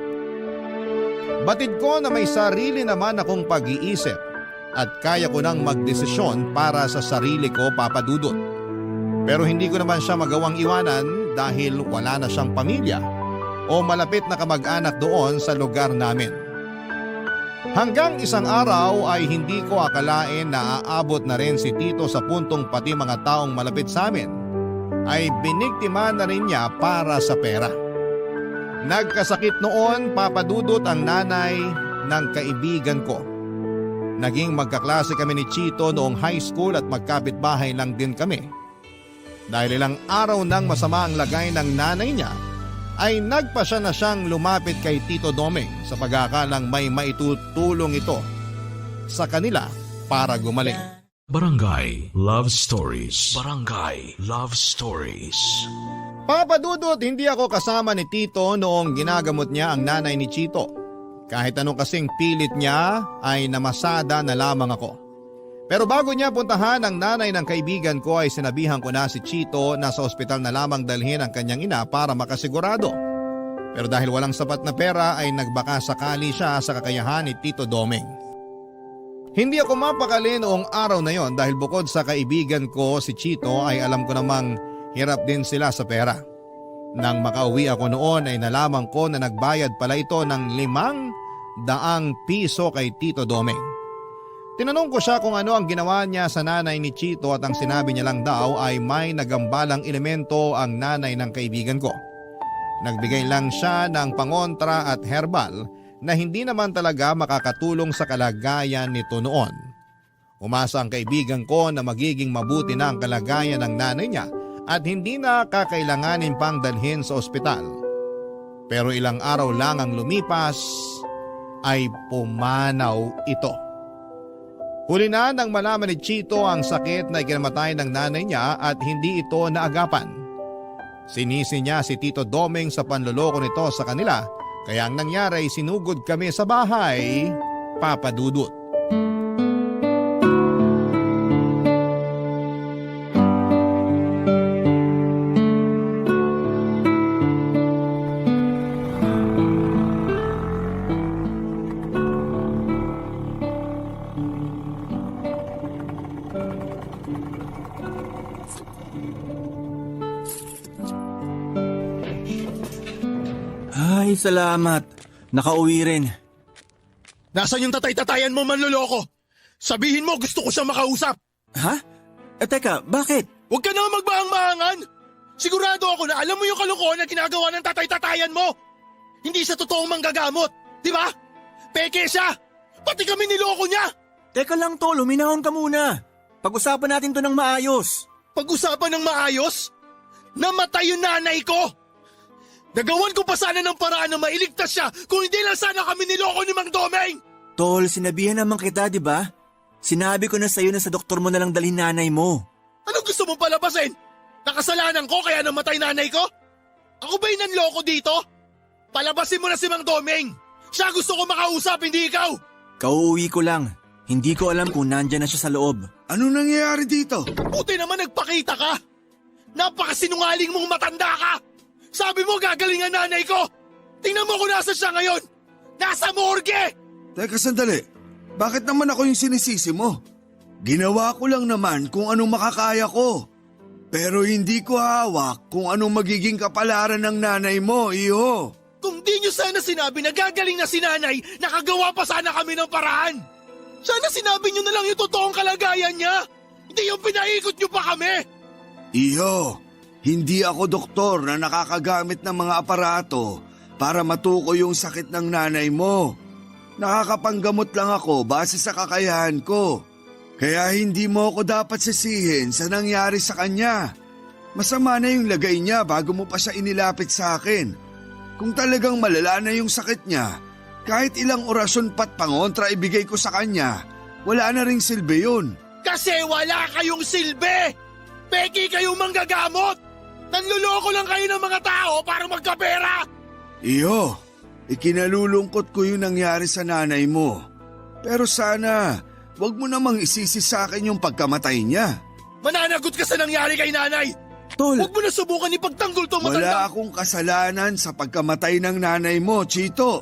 Batid ko na may sarili naman akong pag-iisip at kaya ko nang magdesisyon para sa sarili ko, Papadudot. Pero hindi ko naman siya magawang iwanan dahil wala na siyang pamilya o malapit na kamag-anak doon sa lugar namin. Hanggang isang araw ay hindi ko akalain na aabot na rin si Tito sa puntong pati mga taong malapit sa amin ay biniktima na rin niya para sa pera. Nagkasakit noon, Papadudot, ang nanay ng kaibigan ko. Naging magkaklase kami ni Chito noong high school at magkapitbahay lang din kami. Dahil ilang araw nang masama ang lagay ng nanay niya, ay nagpasya na siyang lumapit kay Tito Doming sa pag-aakalang may maitutulong ito sa kanila para gumaling. Barangay Love Stories. Barangay Love Stories. Papadudot, hindi ako kasama ni Tito noong ginagamot niya ang nanay ni Chito. Kahit anong kasing pilit niya ay namasada na lamang ako. Pero bago niya puntahan ang nanay ng kaibigan ko ay sinabihan ko na si Chito na sa ospital na lamang dalhin ang kanyang ina para makasigurado. Pero dahil walang sapat na pera ay nagbaka sakali siya sa kakayahan ni Tito Doming. Hindi ako mapakali noong araw na yon dahil bukod sa kaibigan ko si Chito ay alam ko namang hirap din sila sa pera. Nang makauwi ako noon ay nalaman ko na nagbayad pala ito ng 500 piso kay Tito Doming. Tinanong ko siya kung ano ang ginawa niya sa nanay ni Chito at ang sinabi niya lang daw ay may nagambalang elemento ang nanay ng kaibigan ko. Nagbigay lang siya ng pangontra at herbal na hindi naman talaga makakatulong sa kalagayan nito noon. Umasa ang kaibigan ko na magiging mabuti na ang kalagayan ng nanay niya at hindi na kakailanganin pang dalhin sa ospital. Pero ilang araw lang ang lumipas ay pumanaw ito. Huli na nang malaman ni Chito ang sakit na ikinamatay ng nanay niya at hindi ito naagapan. Sinisi niya si Tito Doming sa panloloko nito sa kanila kaya ang nangyari ay sinugod kami sa bahay, Papadudot. Ay, salamat. Nakauwi rin. Nasaan yung tatay-tatayan mo, manloloko? Sabihin mo, gusto ko siyang makausap. Ha? Teka, bakit? Huwag ka na magbahang-mahangan! Sigurado ako na alam mo yung kalokohan na ginagawa ng tatay-tatayan mo! Hindi siya totoong manggagamot, di ba? Peke siya! Pati kami niloko niya! Teka lang tol, huminahon ka muna. Pag-usapan natin to ng maayos. Pag-usapan ng maayos? Namatay yung nanay ko! Nagawan ko pa sana ng paraan na mailigtas siya kung hindi lang sana kami niloko ni Mang Domeng! Tol, sinabihan naman kita, di ba? Sinabi ko na sa'yo na sa doktor mo na lang dalhin nanay mo. Anong gusto mong palabasin? Nakasalanan ko kaya namatay nanay ko? Ako ba yung nanloko dito? Palabasin mo na si Mang Domeng! Siya gusto ko makausap, hindi ikaw! Kauuwi ko lang. Hindi ko alam kung nandyan na siya sa loob. Ano nangyayari dito? Buti naman nagpakita ka! Napakasinungaling mong matanda ka! Sabi mo gagaling ang nanay ko! Tingnan mo kung nasa siya ngayon! Nasa morgue! Teka sandali, bakit naman ako yung sinisisi mo? Ginawa ko lang naman kung anong makakaya ko. Pero hindi ko hawak kung anong magiging kapalaran ng nanay mo, iho. Kung di nyo sana sinabi na gagaling na si nanay, nakagawa pa sana kami ng paraan! Sana sinabi nyo na lang yung totoong kalagayan niya! Hindi yung pinaikot nyo pa kami! Iho, hindi ako doktor na nakakagamit ng mga aparato para matukoy yung sakit ng nanay mo. Nakakapanggamot lang ako base sa kakayahan ko. Kaya hindi mo ako dapat sisihin sa nangyari sa kanya. Masama na yung lagay niya bago mo pa siya inilapit sa akin. Kung talagang malala na yung sakit niya, kahit ilang orasyon pat pangontra ibigay ko sa kanya, wala na ring silbi yun. Kasi wala kayong silbi! Peki kayong manggagamot! Nanluloko lang kayo ng mga tao para magkapera! Iyo, ikinalulungkot ko yung nangyari sa nanay mo. Pero sana, wag mo namang isisi sa akin yung pagkamatay niya. Mananagot ka sa nangyari kay nanay! Tol, Huwag mo na subukan ipagtanggol tong Wala matanda! akong kasalanan sa pagkamatay ng nanay mo, Chito.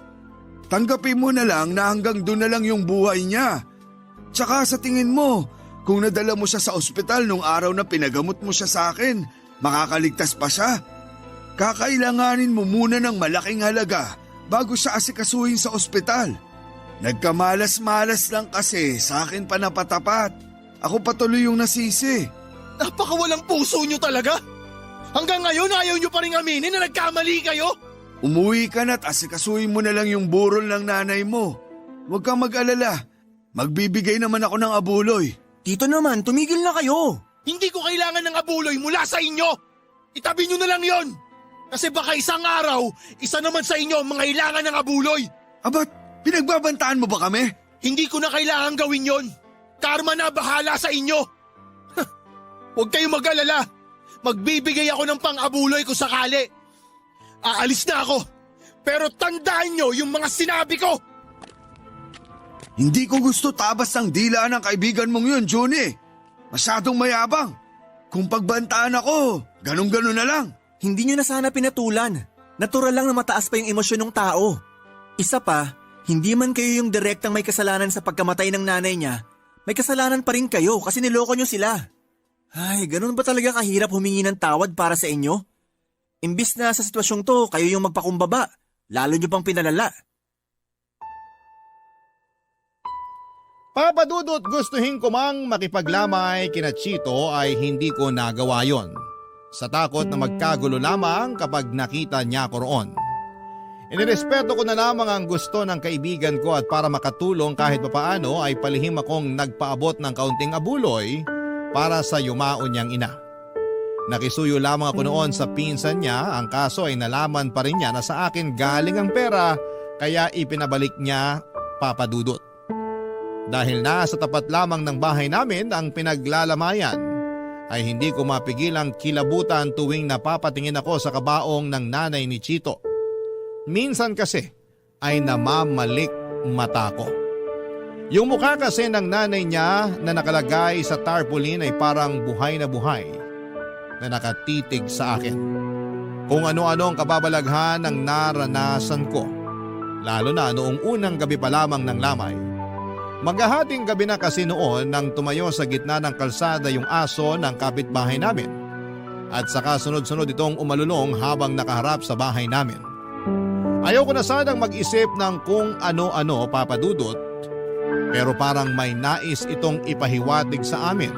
Tanggapin mo na lang na hanggang doon na lang yung buhay niya. Tsaka sa tingin mo, kung nadala mo siya sa ospital nung araw na pinagamot mo siya sa akin, makakaligtas pa siya? Kakailanganin mo muna ng malaking halaga bago siya asikasuhin sa ospital. Nagkamalas-malas lang kasi sa akin pa napatapat. Ako patuloy yung nasisi. Napakawalang puso nyo talaga! Hanggang ngayon ayaw nyo pa rin aminin na nagkamali kayo? Umuwi ka na't asikasuhin mo na lang yung burol ng nanay mo. Huwag kang mag-alala. Magbibigay naman ako ng abuloy. Tito naman, tumigil na kayo. Hindi ko kailangan ng abuloy mula sa inyo! Itabi nyo na lang yon! Kasi baka isang araw, isa naman sa inyo ang mangailangan ng abuloy! Abat, pinagbabantaan mo ba kami? Hindi ko na kailangan gawin yon! Karma na bahala sa inyo! Huwag kayong mag-alala! Magbibigay ako ng pang-abuloy kung sakali! Aalis na ako! Pero tandaan nyo yung mga sinabi ko! Hindi ko gusto tabas ng dila ng kaibigan mong yun, Juni. Masyadong mayabang. Kung pagbantaan ako, ganun-ganun na lang. Hindi nyo na sana pinatulan. Natural lang na mataas pa yung emosyon ng tao. Isa pa, hindi man kayo yung direktang may kasalanan sa pagkamatay ng nanay niya, may kasalanan pa rin kayo kasi niloko nyo sila. Ay, ganun ba talaga kahirap humingi ng tawad para sa inyo? Imbis na sa sitwasyong to, kayo yung magpakumbaba, lalo nyo pang pinalala. Papadudot gustuhin ko mang makipaglamay kina Chito ay hindi ko nagawa yon. Sa takot na magkagulo lamang kapag nakita niya ko roon. Inirespeto ko na lamang ang gusto ng kaibigan ko at para makatulong kahit papaano ay palihim akong nagpaabot ng kaunting abuloy para sa yumaon niyang ina. Nakisuyo lamang ako noon sa pinsan niya, ang kaso ay nalaman pa rin niya na sa akin galing ang pera kaya ipinabalik niya Papadudot. Dahil nasa tapat lamang ng bahay namin ang pinaglalamayan, ay hindi ko mapigilang kilabutan tuwing napapatingin ako sa kabaong ng nanay ni Chito. Minsan kasi ay namamalik mata ko. Yung mukha kasi ng nanay niya na nakalagay sa tarpaulin ay parang buhay na nakatitig sa akin. Kung ano-ano ang kababalaghan ng naranasan ko, lalo na noong unang gabi pa lamang ng lamay. Maghahating gabi na kasi noon nang tumayo sa gitna ng kalsada yung aso ng kapitbahay namin at saka sunod-sunod itong umalulong habang nakaharap sa bahay namin. Ayoko na sanang mag-isip ng kung ano-ano Papadudot pero parang may nais itong ipahiwatig sa amin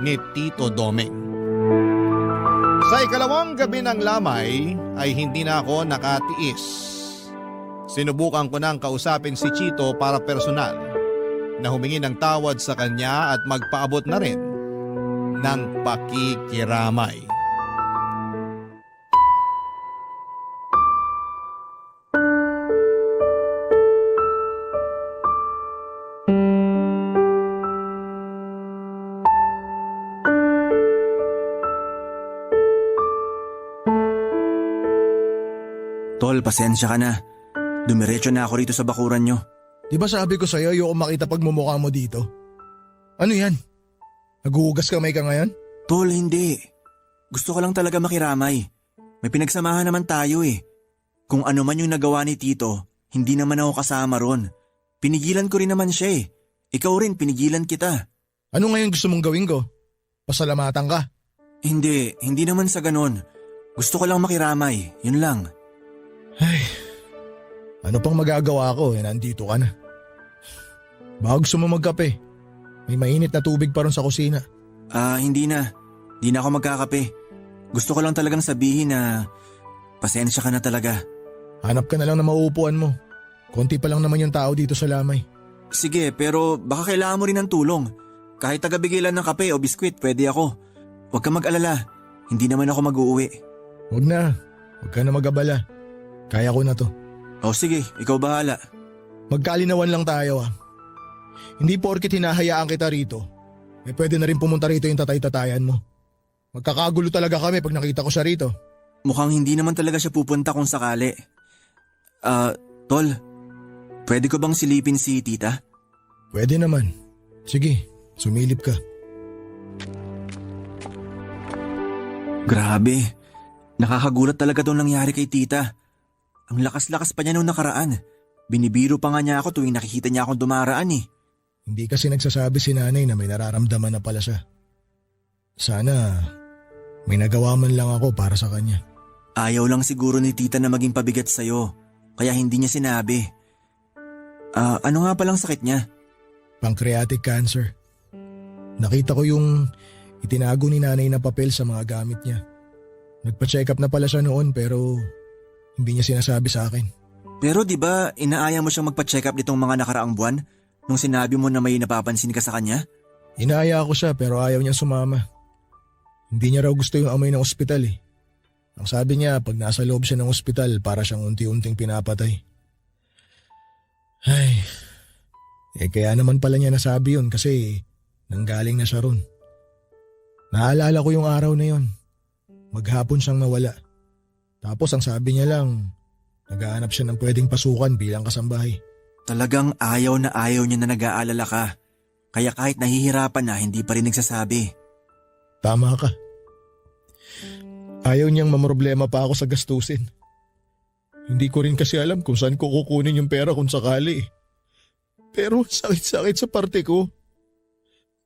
ni Tito Domeng. Sa ikalawang gabi ng lamay ay hindi na ako nakatiis. Sinubukan ko nang kausapin si Chito para personal na humingi ng tawad sa kanya at magpaabot na rin ng pakikiramay. Tol, pasensya ka na. Dumiretso na ako rito sa bakuran nyo. Di ba sabi ko sa'yo ayoko makita pagmumukha mo dito? Ano yan? Naguhugas kamay ka ngayon? Tol, hindi. Gusto ko lang talaga makiramay. May pinagsamahan naman tayo eh. Kung ano man yung nagawa ni Tito, hindi naman ako kasama ron. Pinigilan ko rin naman siya eh. Ikaw rin, pinigilan kita. Ano ngayon gusto mong gawin ko? Pasalamatan ka? Hindi naman sa ganon. Gusto ko lang makiramay, yun lang. Ay, ano pang magagawa ko nandito ka na. Baka gusto mo magkape. May mainit na tubig pa ron sa kusina. Hindi na. Di na ako magkakape. Gusto ko lang talagang sabihin na pasensya ka na talaga. Hanap ka na lang na mauupuan mo. Konti pa lang naman yung tao dito sa lamay. Sige, pero baka kailangan mo rin ng tulong. Kahit tagabigay lang ng kape o biskwit, pwede ako. Huwag ka mag-alala. Hindi naman ako mag-uuwi. Huwag na. Huwag ka na mag-abala. Kaya ko na to. O sige, ikaw bahala. Magkalinawan lang tayo Hindi porket hinahayaan kita rito. Pwede na rin pumunta rito yung tatay-tatayan mo. Magkakagulo talaga kami pag nakita ko siya rito. Mukhang hindi naman talaga siya pupunta kung sakali. Tol, pwede ko bang silipin si tita? Pwede naman. Sige, sumilip ka. Grabe, nakakagulat talaga itong nangyari kay tita. Ang lakas-lakas pa niya nung nakaraan. Binibiro pa nga niya ako tuwing nakikita niya akong dumaraan eh. Hindi kasi nagsasabi si nanay na may nararamdaman na pala siya. Sana may nagawa man lang ako para sa kanya. Ayaw lang siguro ni tita na maging pabigat sa'yo, kaya hindi niya sinabi. Ano nga palang sakit niya? Pancreatic cancer. Nakita ko yung itinago ni nanay na papel sa mga gamit niya. Nagpa-check up na pala siya noon pero hindi niya sinasabi sa akin. Pero di ba inaaya mo siyang magpa-check up nitong mga nakaraang buwan nung sinabi mo na may napapansin ka sa kanya? Inaaya ko siya pero ayaw niyang sumama. Hindi niya raw gusto yung amoy ng ospital eh. Ang sabi niya pag nasa loob siya ng ospital para siyang unti-unting pinapatay. Ay, kaya naman pala niya nasabi yun kasi nanggaling na siya ron. Naalala ko yung araw na yun. Maghapon siyang nawala. Tapos ang sabi niya lang, naghahanap siya ng pwedeng pasukan bilang kasambahay. Talagang ayaw niya na nag-aalala ka. Kaya kahit nahihirapan na, hindi pa rin nagsasabi. Tama ka. Ayaw niyang mamroblema pa ako sa gastusin. Hindi ko rin kasi alam kung saan ko kukunin yung pera kung sakali. Pero sakit-sakit sa parte ko.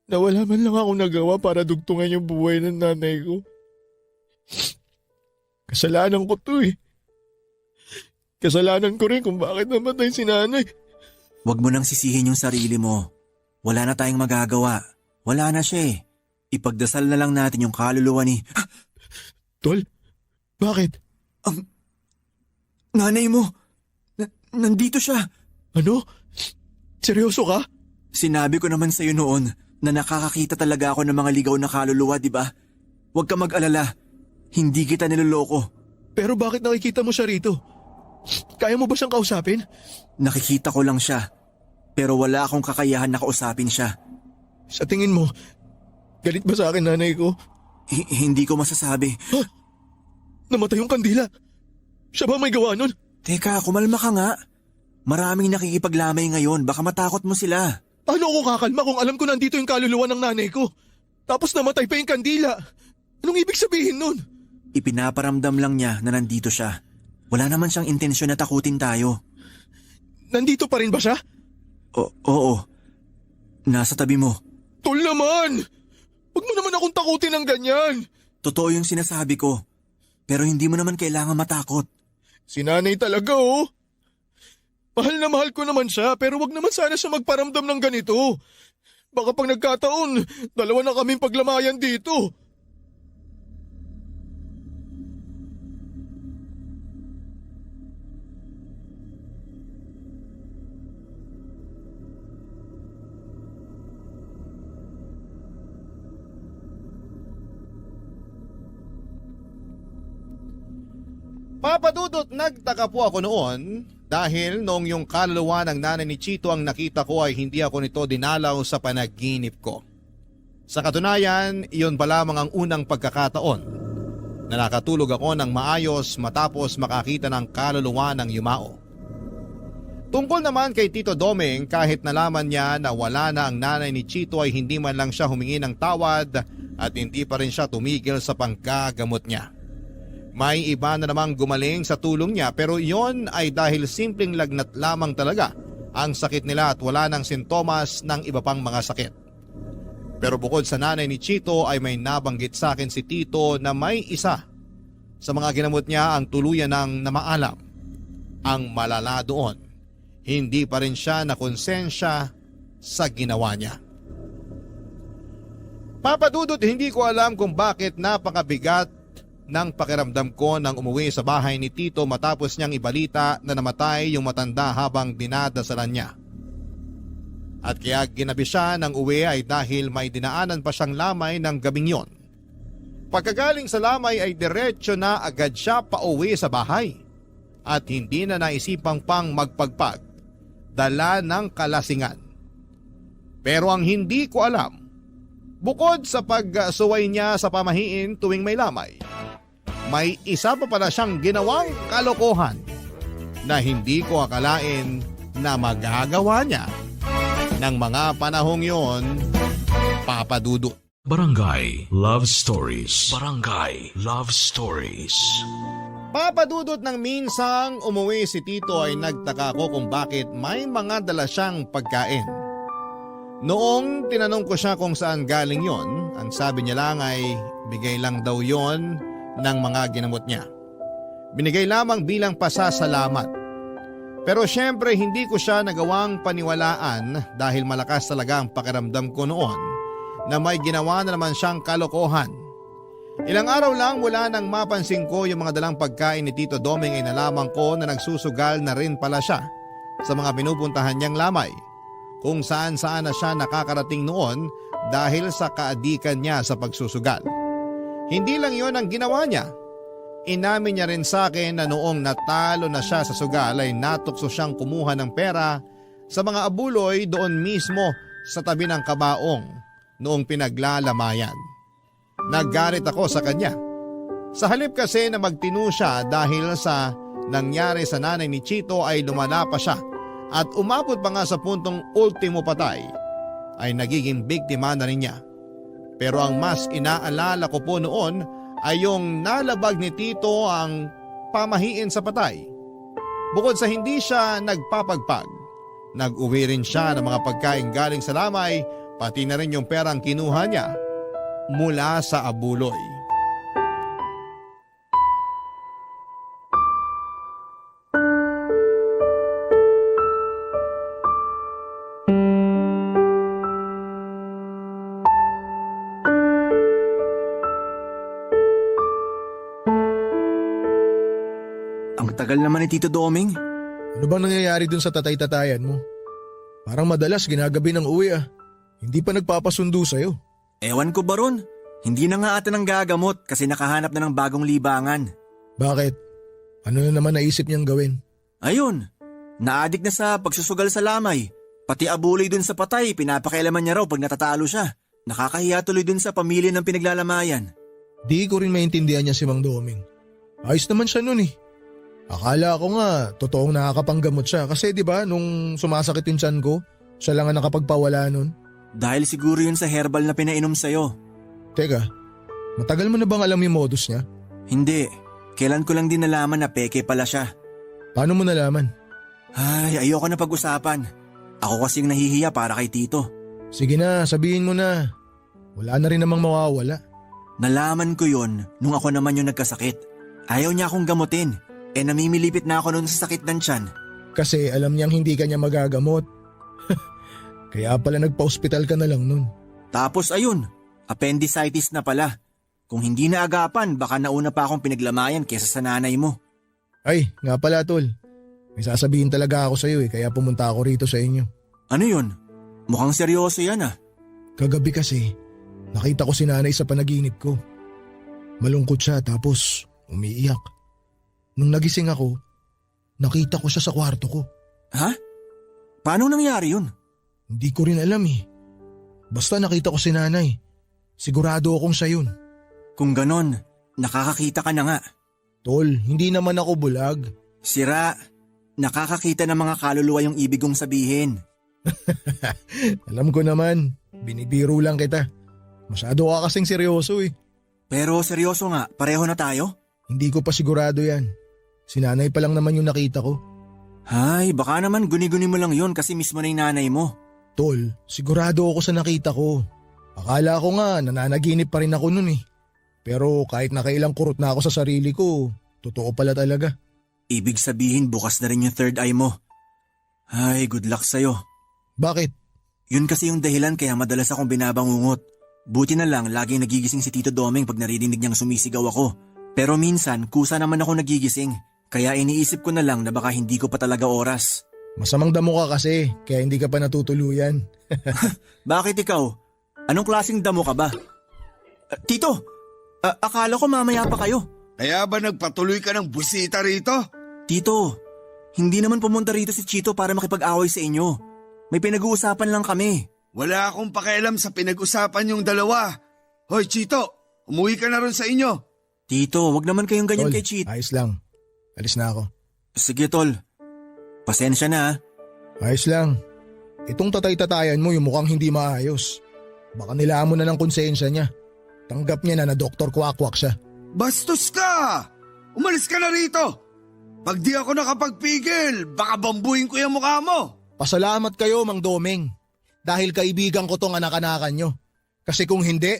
Nawala man lang ako nagawa para dugtungan yung buhay ng nanay ko. Kasalanan ko to eh. Kasalanan ko rin kung bakit namatay si nanay. Huwag mo nang sisihin yung sarili mo. Wala na tayong magagawa. Wala na siya eh. Ipagdasal na lang natin yung kaluluwa ni... Tol, bakit? Ang nanay mo, nandito siya. Ano? Seryoso ka? Sinabi ko naman sa'yo noon na nakakakita talaga ako ng mga ligaw na kaluluwa, di ba? Huwag ka mag-alala. Hindi kita niloloko. Pero bakit nakikita mo siya rito? Kaya mo ba siyang kausapin? Nakikita ko lang siya. Pero wala akong kakayahan na kausapin siya. Sa tingin mo, galit ba sa akin nanay ko? Hindi ko masasabi. Ha? Namatay yung kandila. Siya ba may gawa nun? Teka, kumalma ka nga. Maraming nakikipaglamay ngayon. Baka matakot mo sila. Paano ako kakalma kung alam ko nandito yung kaluluwa ng nanay ko? Tapos namatay pa yung kandila. Anong ibig sabihin nun? Ipinaparamdam lang niya na nandito siya. Wala naman siyang intensyon na takutin tayo. Nandito pa rin ba siya? Oo. Nasa tabi mo. Tol naman! Huwag mo naman akong takutin ng ganyan. Totoo yung sinasabi ko. Pero hindi mo naman kailangan matakot. Si nanay talaga oh. Mahal na mahal ko naman siya pero wag naman sana siya magparamdam ng ganito. Baka pag nagkataon, dalawa na kaming paglamayan dito. Papadudot, nagtaka po ako noon dahil noong yung kaluluwa ng nanay ni Chito ang nakita ko ay hindi ako nito dinalaw sa panaginip ko. Sa katunayan, iyon pa lamang ang unang pagkakataon na nakatulog ako ng maayos matapos makakita ng kaluluwa ng yumao. Tungkol naman kay Tito Doming, kahit nalaman niya na wala na ang nanay ni Chito ay hindi man lang siya humingi ng tawad at hindi pa rin siya tumigil sa panggagamot niya. May iba na namang gumaling sa tulong niya pero iyon ay dahil simpleng lagnat lamang talaga ang sakit nila at wala ng sintomas ng iba pang mga sakit. Pero bukod sa nanay ni Chito ay may nabanggit sa akin si Tito na may isa sa mga ginamot niya ang tuluyan ng namaalam. Ang malala doon, hindi pa rin siya nakonsensya sa ginawa niya. Papadudot, hindi ko alam kung bakit napakabigat ng pakiramdam ko nang umuwi sa bahay ni Tito matapos niyang ibalita na namatay yung matanda habang dinadasalan niya. At kaya ginabi siya ng uwi ay dahil may dinaanan pa siyang lamay ng gabing yon. Pagkagaling sa lamay ay diretsyo na agad siya pauwi sa bahay at hindi na naisipang pang magpagpag, dala ng kalasingan. Pero ang hindi ko alam, bukod sa pagsuway niya sa pamahiin tuwing may lamay, may isa pa pala siyang ginawang kalokohan na hindi ko akalain na magagawa niya ng mga panahong yon, Papadudot. Barangay Love Stories. Barangay Love Stories. Papadudot, ng minsang umuwi si Tito ay nagtaka ko kung bakit may mga dala siyang pagkain. Noong tinanong ko siya kung saan galing yon, ang sabi niya lang ay bigay lang daw yon ng mga ginamot niya. Binigay lamang bilang pasasalamat. Pero syempre hindi ko siya nagawang paniwalaan dahil malakas talaga ang pakiramdam ko noon na may ginawa na naman siyang kalokohan. Ilang araw lang mula nang mapansin ko yung mga dalang pagkain ni Tito Doming ay nalaman ko na nagsusugal na rin pala siya sa mga pinupuntahan niyang lamay, kung saan na siya nakakarating noon dahil sa kaadikan niya sa pagsusugal. Hindi lang yon ang ginawa niya. Inamin niya rin sa akin na noong natalo na siya sa sugal ay natukso siyang kumuha ng pera sa mga abuloy doon mismo sa tabi ng kabaong noong pinaglalamayan. Naggalit ako sa kanya. Sa halip kasi na magtino siya dahil sa nangyari sa nanay ni Chito ay lumala pa siya at umabot pa nga sa puntong ultimo patay, ay nagiging biktima na rin niya. Pero ang mas inaalala ko po noon ay yung nalabag ni Tito ang pamahiin sa patay. Bukod sa hindi siya nagpapagpag, nag-uwi rin siya ng mga pagkain galing sa lamay, pati na rin yung perang kinuha niya mula sa abuloy. Tagal naman ni Tito Doming. Ano bang nangyayari dun sa tatay-tatayan mo? Parang madalas ginagabi ng uwi ah. Hindi pa nagpapasundo sa'yo. Ewan ko ba ron? Hindi na nga ata ng gagamot kasi nakahanap na ng bagong libangan. Bakit? Ano na naman naisip niyang gawin? Ayun, naadik na sa pagsusugal sa lamay. Pati abuloy dun sa patay, pinapakialaman niya raw pag natatalo siya. Nakakahiya tuloy dun sa pamilya ng pinaglalamayan. Di ko rin maintindihan niya si Mang Doming. Ayos naman siya nun eh. Akala ko nga, totoong nakakapanggamot siya kasi 'di ba nung sumasakit yung tiyan ko, siya lang ang nakapagpawala nun. Dahil siguro yun sa herbal na pinainom sa'yo. Teka, matagal mo na bang alam yung modus niya? Hindi, kailan ko lang din nalaman na peke pala siya. Paano mo nalaman? Ay, ayoko na pag-usapan. Ako kasing nahihiya para kay Tito. Sige na, sabihin mo na. Wala na rin namang mawawala. Nalaman ko yun nung ako naman yung nagkasakit. Ayaw niya akong gamutin. Namimilipit na ako noon sa sakit ng tiyan. Kasi alam niyang hindi ka niya magagamot. Kaya pala nagpa-ospital ka na lang nun. Tapos ayun, appendicitis na pala. Kung hindi na agapan, baka nauna pa akong pinaglamayan kesa sa nanay mo. Ay, nga pala tol. May sasabihin talaga ako sa'yo kaya pumunta ako rito sa inyo. Ano yun? Mukhang seryoso yan ah. Kagabi kasi, nakita ko si nanay sa panaginip ko. Malungkot siya tapos umiiyak. Nung nagising ako, nakita ko siya sa kwarto ko. Ha? Paano nangyari yun? Hindi ko rin alam Basta nakita ko si nanay. Sigurado akong siya yun. Kung ganon, nakakakita ka na nga. Tol, hindi naman ako bulag. Sira, nakakakita ng mga kaluluwa yung ibig kong sabihin. Alam ko naman, binibiro lang kita. Masyado ka kasing seryoso Pero seryoso nga, pareho na tayo? Hindi ko pa sigurado yan. Si nanay pa lang naman yung nakita ko. Ay, baka naman guni-guni mo lang yun kasi mismo na yung nanay mo. Tol, sigurado ako sa nakita ko. Akala ko nga nananaginip pa rin ako nun Pero kahit nakailang kurot na ako sa sarili ko, totoo pala talaga. Ibig sabihin bukas na rin yung third eye mo. Ay, good luck sa'yo. Bakit? Yun kasi yung dahilan kaya madalas akong binabangungot. Buti na lang laging nagigising si Tito Domeng pag naririnig niyang sumisigaw ako. Pero minsan kusa naman ako nagigising. Kaya iniisip ko na lang na baka hindi ko pa talaga oras. Masamang damo ka kasi, kaya hindi ka pa natutuluyan. Bakit ikaw? Anong klaseng damo ka ba? Tito, akala ko mamaya pa kayo. Kaya ba nagpatuloy ka ng busita rito? Tito, hindi naman pumunta rito si Chito para makipag-away sa inyo. May pinag-uusapan lang kami. Wala akong pakialam sa pinag-usapan yung dalawa. Hoy Chito, umuwi ka na ron sa inyo. Tito, wag naman kayong ganyan Tol, kay Chito. ayos lang. Alis na ako. Sige tol, pasensya na. Ayos lang. Itong tatay-tatayan mo yung mukhang hindi maayos. Baka nilaan mo na ng konsensya niya. Tanggap niya na Dr. Kwakwak siya. Bastos ka! Umalis ka na rito! Pag di ako nakapagpigil, baka bambuhin ko yung mukha mo! Pasalamat kayo, Mang Domeng. Dahil kaibigan ko tong anak-anakan nyo. Kasi kung hindi,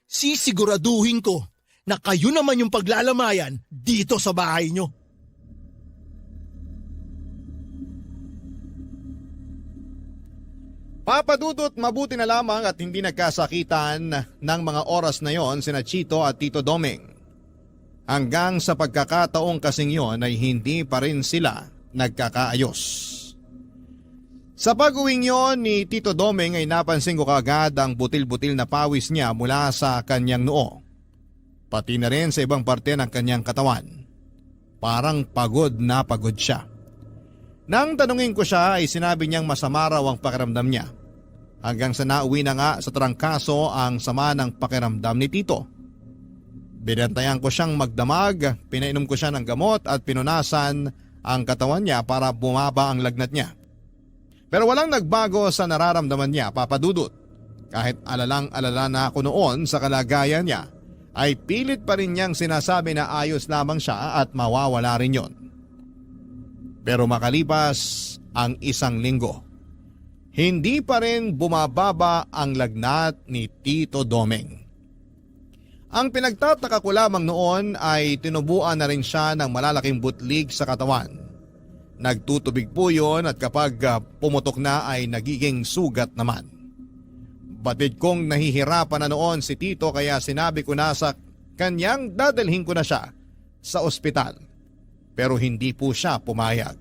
sisiguraduhin ko na kayo naman yung paglalamayan dito sa bahay nyo. Papadudot, mabuti na lamang at hindi nagkasakitan ng mga oras na yon sina Chito at Tito Domeng. Hanggang sa pagkakataong kasing yon ay hindi pa rin sila nagkakaayos. Sa pag-uwing yon ni Tito Domeng ay napansin ko kaagad ang butil-butil na pawis niya mula sa kanyang noo. Pati na rin sa ibang parte ng kanyang katawan. Parang pagod na pagod siya. Nang tanungin ko siya ay sinabi niyang masama raw ang pakiramdam niya. Hanggang sa nauwi na nga sa trangkaso ang sama ng pakiramdam ni Tito. Binantayan ko siyang magdamag, pinainom ko siya ng gamot at pinunasan ang katawan niya para bumaba ang lagnat niya. Pero walang nagbago sa nararamdaman niya, Papadudot. Kahit alalang-alala na ako noon sa kalagayan niya, ay pilit pa rin niyang sinasabi na ayos lamang siya at mawawala rin yon. Pero makalipas ang isang linggo, hindi pa rin bumababa ang lagnat ni Tito Domeng. Ang pinagtataka ko lamang noon ay tinubuan na rin siya ng malalaking butlig sa katawan. Nagtutubig po yun at kapag pumutok na ay nagiging sugat naman. Batid kong nahihirapan na noon si Tito kaya sinabi ko na sa kanyang dadalhin ko na siya sa ospital. Pero hindi po siya pumayag.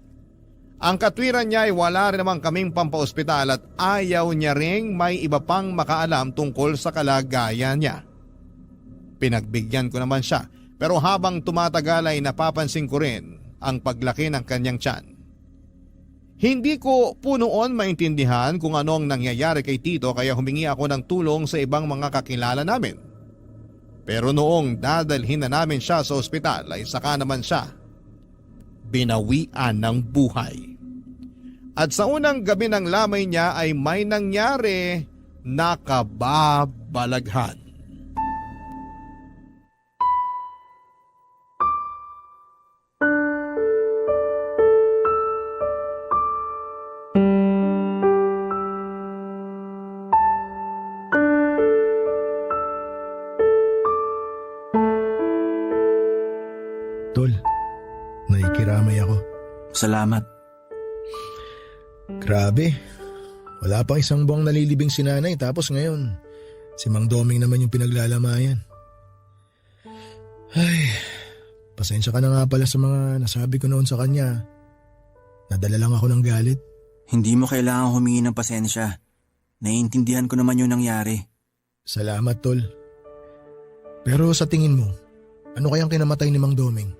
Ang katwiran niya ay wala rin naman kaming pampaospital at ayaw niya ring may iba pang makaalam tungkol sa kalagayan niya. Pinagbigyan ko naman siya pero habang tumatagal ay napapansin ko rin ang paglaki ng kanyang tiyan. Hindi ko po noon maintindihan kung ano ang nangyayari kay Tito kaya humingi ako ng tulong sa ibang mga kakilala namin. Pero noong dadalhin na namin siya sa ospital ay saka naman siya binawian ng buhay. At sa unang gabi ng lamay niya ay may nangyari na kababalaghan. Tol, naikiramay ako. Salamat. Grabe, Wala pang isang buwang nalilibing si nanay tapos ngayon, si Mang Doming naman yung pinaglalamayan. Ay, pasensya ka na nga pala sa mga nasabi ko noon sa kanya. Nadala lang ako ng galit. Hindi mo kailangan humingi ng pasensya. Naiintindihan ko naman yung nangyari. Salamat, Tol. Pero sa tingin mo, ano kayang kinamatay ni Mang Doming?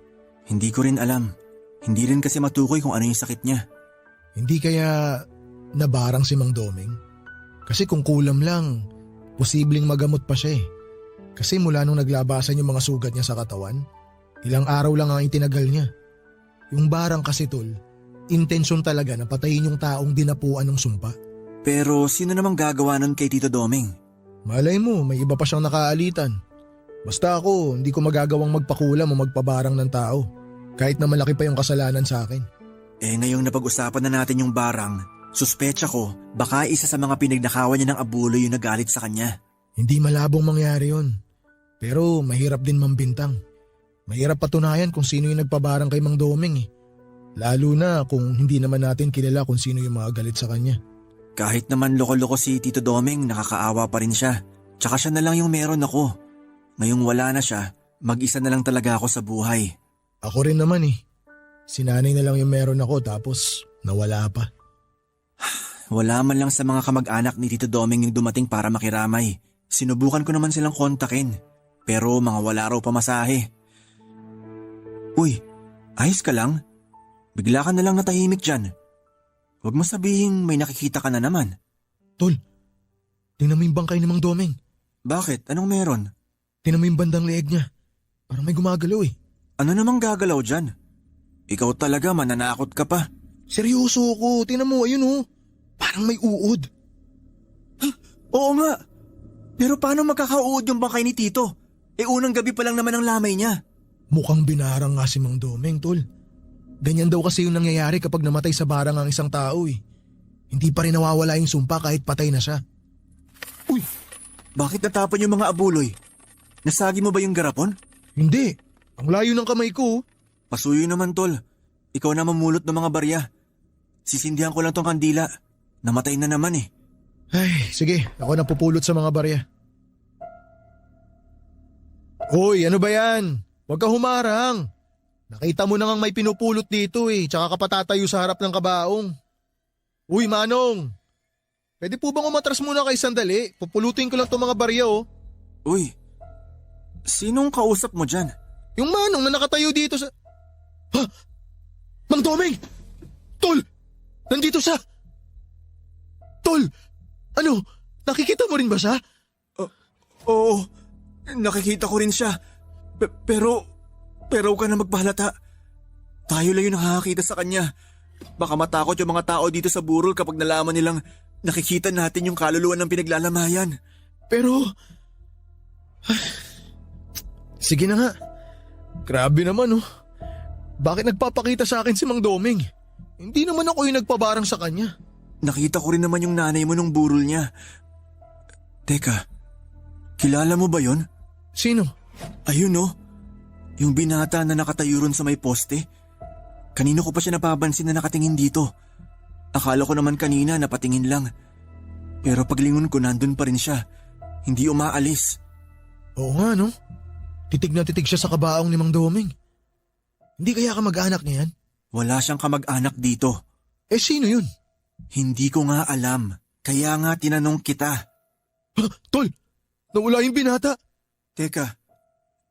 Hindi ko rin alam. Hindi rin kasi matukoy kung ano yung sakit niya. Hindi kaya nabarang si Mang Doming? Kasi kung kulam lang, posibleng magamot pa siya eh. Kasi mula nung naglabasan yung mga sugat niya sa katawan, ilang araw lang ang itinagal niya. Yung barang kasi, Tol, intensyon talaga na patayin yung taong dinapuan ng sumpa. Pero sino namang gagawa nun kay Tito Doming? Malay mo, may iba pa siyang nakaalitan. Basta ako, hindi ko magagawang magpakulam o magpabarang ng tao. Kahit na malaki pa yung kasalanan sa akin. Ngayong napag-usapan na natin yung barang, suspecha ko baka isa sa mga pinagnakawan niya ng abuloy yung nagalit sa kanya. Hindi malabong mangyari yun. Pero mahirap din mambintang. Mahirap patunayan kung sino yung nagpabarang kay Mang Doming eh. Lalo na kung hindi naman natin kilala kung sino yung mga galit sa kanya. Kahit naman loko-loko si Tito Doming, nakakaawa pa rin siya. Tsaka siya na lang yung meron ako. Ngayong wala na siya, mag-isa na lang talaga ako sa buhay. Ako rin naman eh. Si nanay na lang yung meron ako tapos nawala pa. Wala man lang sa mga kamag-anak ni Tito Doming yung dumating para makiramay. Sinubukan ko naman silang kontakin. Pero mga wala raw pamasahe. Uy, ayos ka lang? Bigla ka na lang natahimik dyan. Huwag mo sabihin may nakikita ka na naman. Tol, tingnan mo yung bangkay ni Mang Doming. Bakit? Anong meron? Tingnan mo yung bandang leeg niya. Parang may gumagalaw eh. Ano namang gagalaw dyan? Ikaw talaga, mananakot ka pa. Seryoso ko, tingnan mo, ayun oh. Parang may uod. Oo nga. Pero paano magkakauod yung bangkay ni Tito? Unang gabi pa lang naman ang lamay niya. Mukhang binarang nga si Mang Doming, Tol. Ganyan daw kasi yung nangyayari kapag namatay sa barang ang isang tao eh. Hindi pa rin nawawala yung sumpa kahit patay na siya. Uy, bakit natapon yung mga abuloy? Nasagi mo ba yung garapon? Hindi, ang layo ng kamay ko. Pasuyo naman, Tol. Ikaw na mamulot ng mga barya. Sisindihan ko lang tong kandila. Namatay na naman eh. Ay, sige, ako na pupulot sa mga barya. Hoy, ano ba yan? Huwag ka humarang. Nakita mo na ngang may pinupulot dito eh, tsaka ka patatayo sa harap ng kabaong. Uy, Manong! Pwede po bang umatras muna kay sandali? Pupulutin ko lang itong mga barya oh. Uy, sinong kausap mo dyan? Yung Manong na nakatayo dito sa... Ha? Mang Doming! Tol! Nandito siya! Tol! Ano? Nakikita mo rin ba siya? Oo, nakikita ko rin siya. Pero huwag ka na magpahalata. Tayo lang yung nakakakita sa kanya. Baka matakot yung mga tao dito sa burol kapag nalaman nilang nakikita natin yung kaluluwa ng pinaglalamayan. Pero... Sige na nga. Grabe naman oh. Bakit nagpapakita sa akin si Mang Doming? Hindi naman ako yung nagpabarang sa kanya. Nakita ko rin naman yung nanay mo nung burol niya. Teka, kilala mo ba yon? Sino? Ayun oh. Yung binata na nakatayo ron sa may poste. Kanino ko pa siya napapansin na nakatingin dito. Akala ko naman kanina napatingin lang. Pero paglingon ko nandun pa rin siya. Hindi umaalis. Oo nga no. Titig na titig siya sa kabaong ni Mang Doming. Hindi kaya kamag-anak niya yan? Wala siyang kamag-anak dito. Eh sino yun? Hindi ko nga alam. Kaya nga tinanong kita. Ha, Tol! Nawala yung binata. Teka,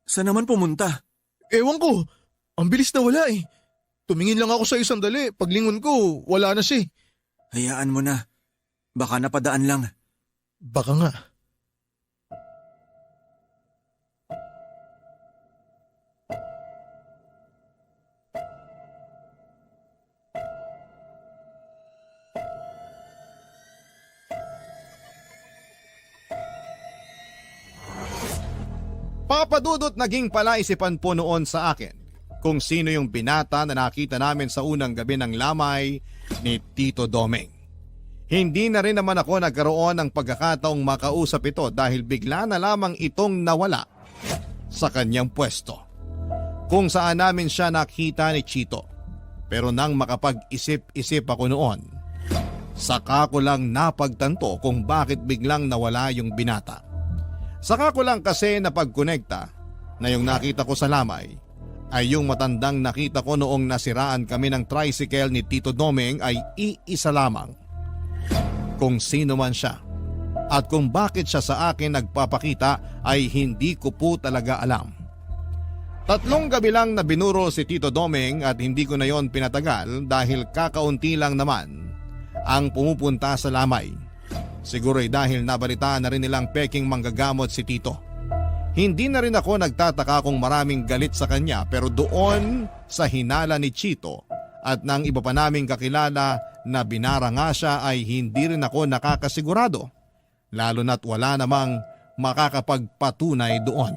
saan naman pumunta? Ewan ko. Ang bilis na wala eh. Tumingin lang ako sa isang sandali. Paglingon ko, wala na siya. Hayaan mo na. Baka napadaan lang. Baka nga. Papadudot naging palaisipan po noon sa akin kung sino yung binata na nakita namin sa unang gabi ng lamay ni Tito Doming. Hindi na rin naman ako nagkaroon ng pagkakataong makausap ito dahil bigla na lamang itong nawala sa kanyang pwesto. Kung saan namin siya nakita ni Chito. Pero nang makapag-isip-isip ako noon, Saka ko lang napagtanto kung bakit biglang nawala yung binata. Saka ko lang kasi napagkonekta na yung nakita ko sa lamay ay yung matandang nakita ko noong nasiraan kami ng tricycle ni Tito Domeng ay iisa lamang. Kung sino man siya at kung bakit siya sa akin nagpapakita ay hindi ko po talaga alam. 3 gabi lang na binuro si Tito Domeng at hindi ko na yon pinatagal dahil kakaunti lang naman ang pumupunta sa lamay. Siguro'y dahil nabalitaan na rin nilang peking manggagamot si Tito. Hindi na rin ako nagtataka kung maraming galit sa kanya pero doon sa hinala ni Chito at ng iba pa naming kakilala na binara nga siya ay hindi rin ako nakakasigurado. Lalo na't wala namang makakapagpatunay doon.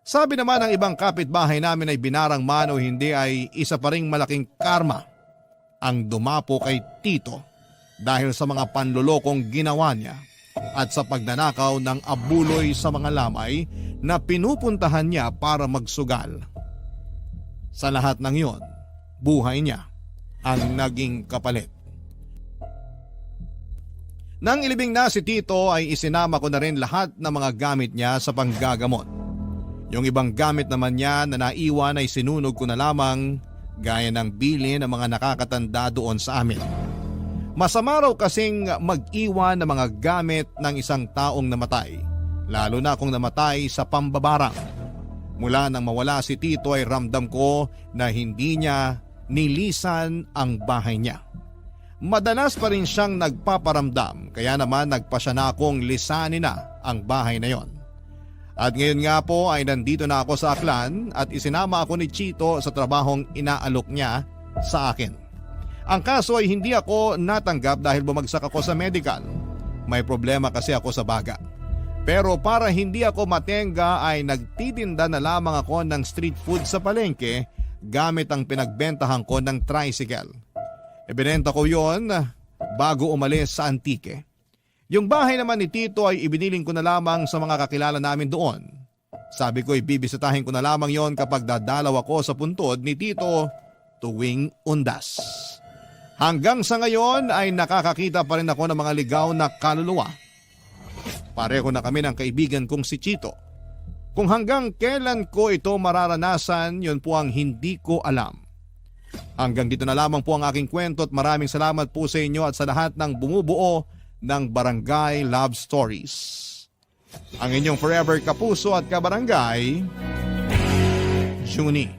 Sabi naman ng ibang kapitbahay namin ay binarang man o hindi ay isa pa ring malaking karma ang dumapo kay Tito dahil sa mga panlulokong ginawa niya at sa pagnanakaw ng abuloy sa mga lamay na pinupuntahan niya para magsugal. Sa lahat ng yon, buhay niya ang naging kapalit. Nang ilibing na si Tito ay isinama ko na rin lahat ng mga gamit niya sa panggagamot. Yung ibang gamit naman niya na naiwan ay sinunog ko na lamang gaya ng bili ng mga nakakatanda doon sa amin. Masama raw kasing mag-iwan ng mga gamit ng isang taong namatay, lalo na kung namatay sa pambabarang. Mula nang mawala si Tito ay ramdam ko na hindi niya nilisan ang bahay niya. Madalas pa rin siyang nagpaparamdam kaya naman nagpasya na akong lisanin na ang bahay na yon. At ngayon nga po ay nandito na ako sa Aklan at isinama ako ni Chito sa trabahong inaalok niya sa akin. Ang kaso ay hindi ako natanggap dahil bumagsak ako sa medical. May problema kasi ako sa baga. Pero para hindi ako matenga ay nagtitinda na lamang ako ng street food sa palengke gamit ang pinagbentahan ko ng tricycle. Ibinenta ko yon bago umalis sa Antique. Yung bahay naman ni Tito ay ibiniling ko na lamang sa mga kakilala namin doon. Sabi ko ibibisitahin ko na lamang yon kapag dadalaw ako sa puntod ni Tito tuwing Undas. Hanggang sa ngayon ay nakakakita pa rin ako ng mga ligaw na kaluluwa. Pareho na kami ng kaibigan kong si Chito. Kung hanggang kailan ko ito mararanasan, yun po ang hindi ko alam. Hanggang dito na lamang po ang aking kwento at maraming salamat po sa inyo at sa lahat ng bumubuo ng Barangay Love Stories. Ang inyong forever kapuso at kabarangay, Junie.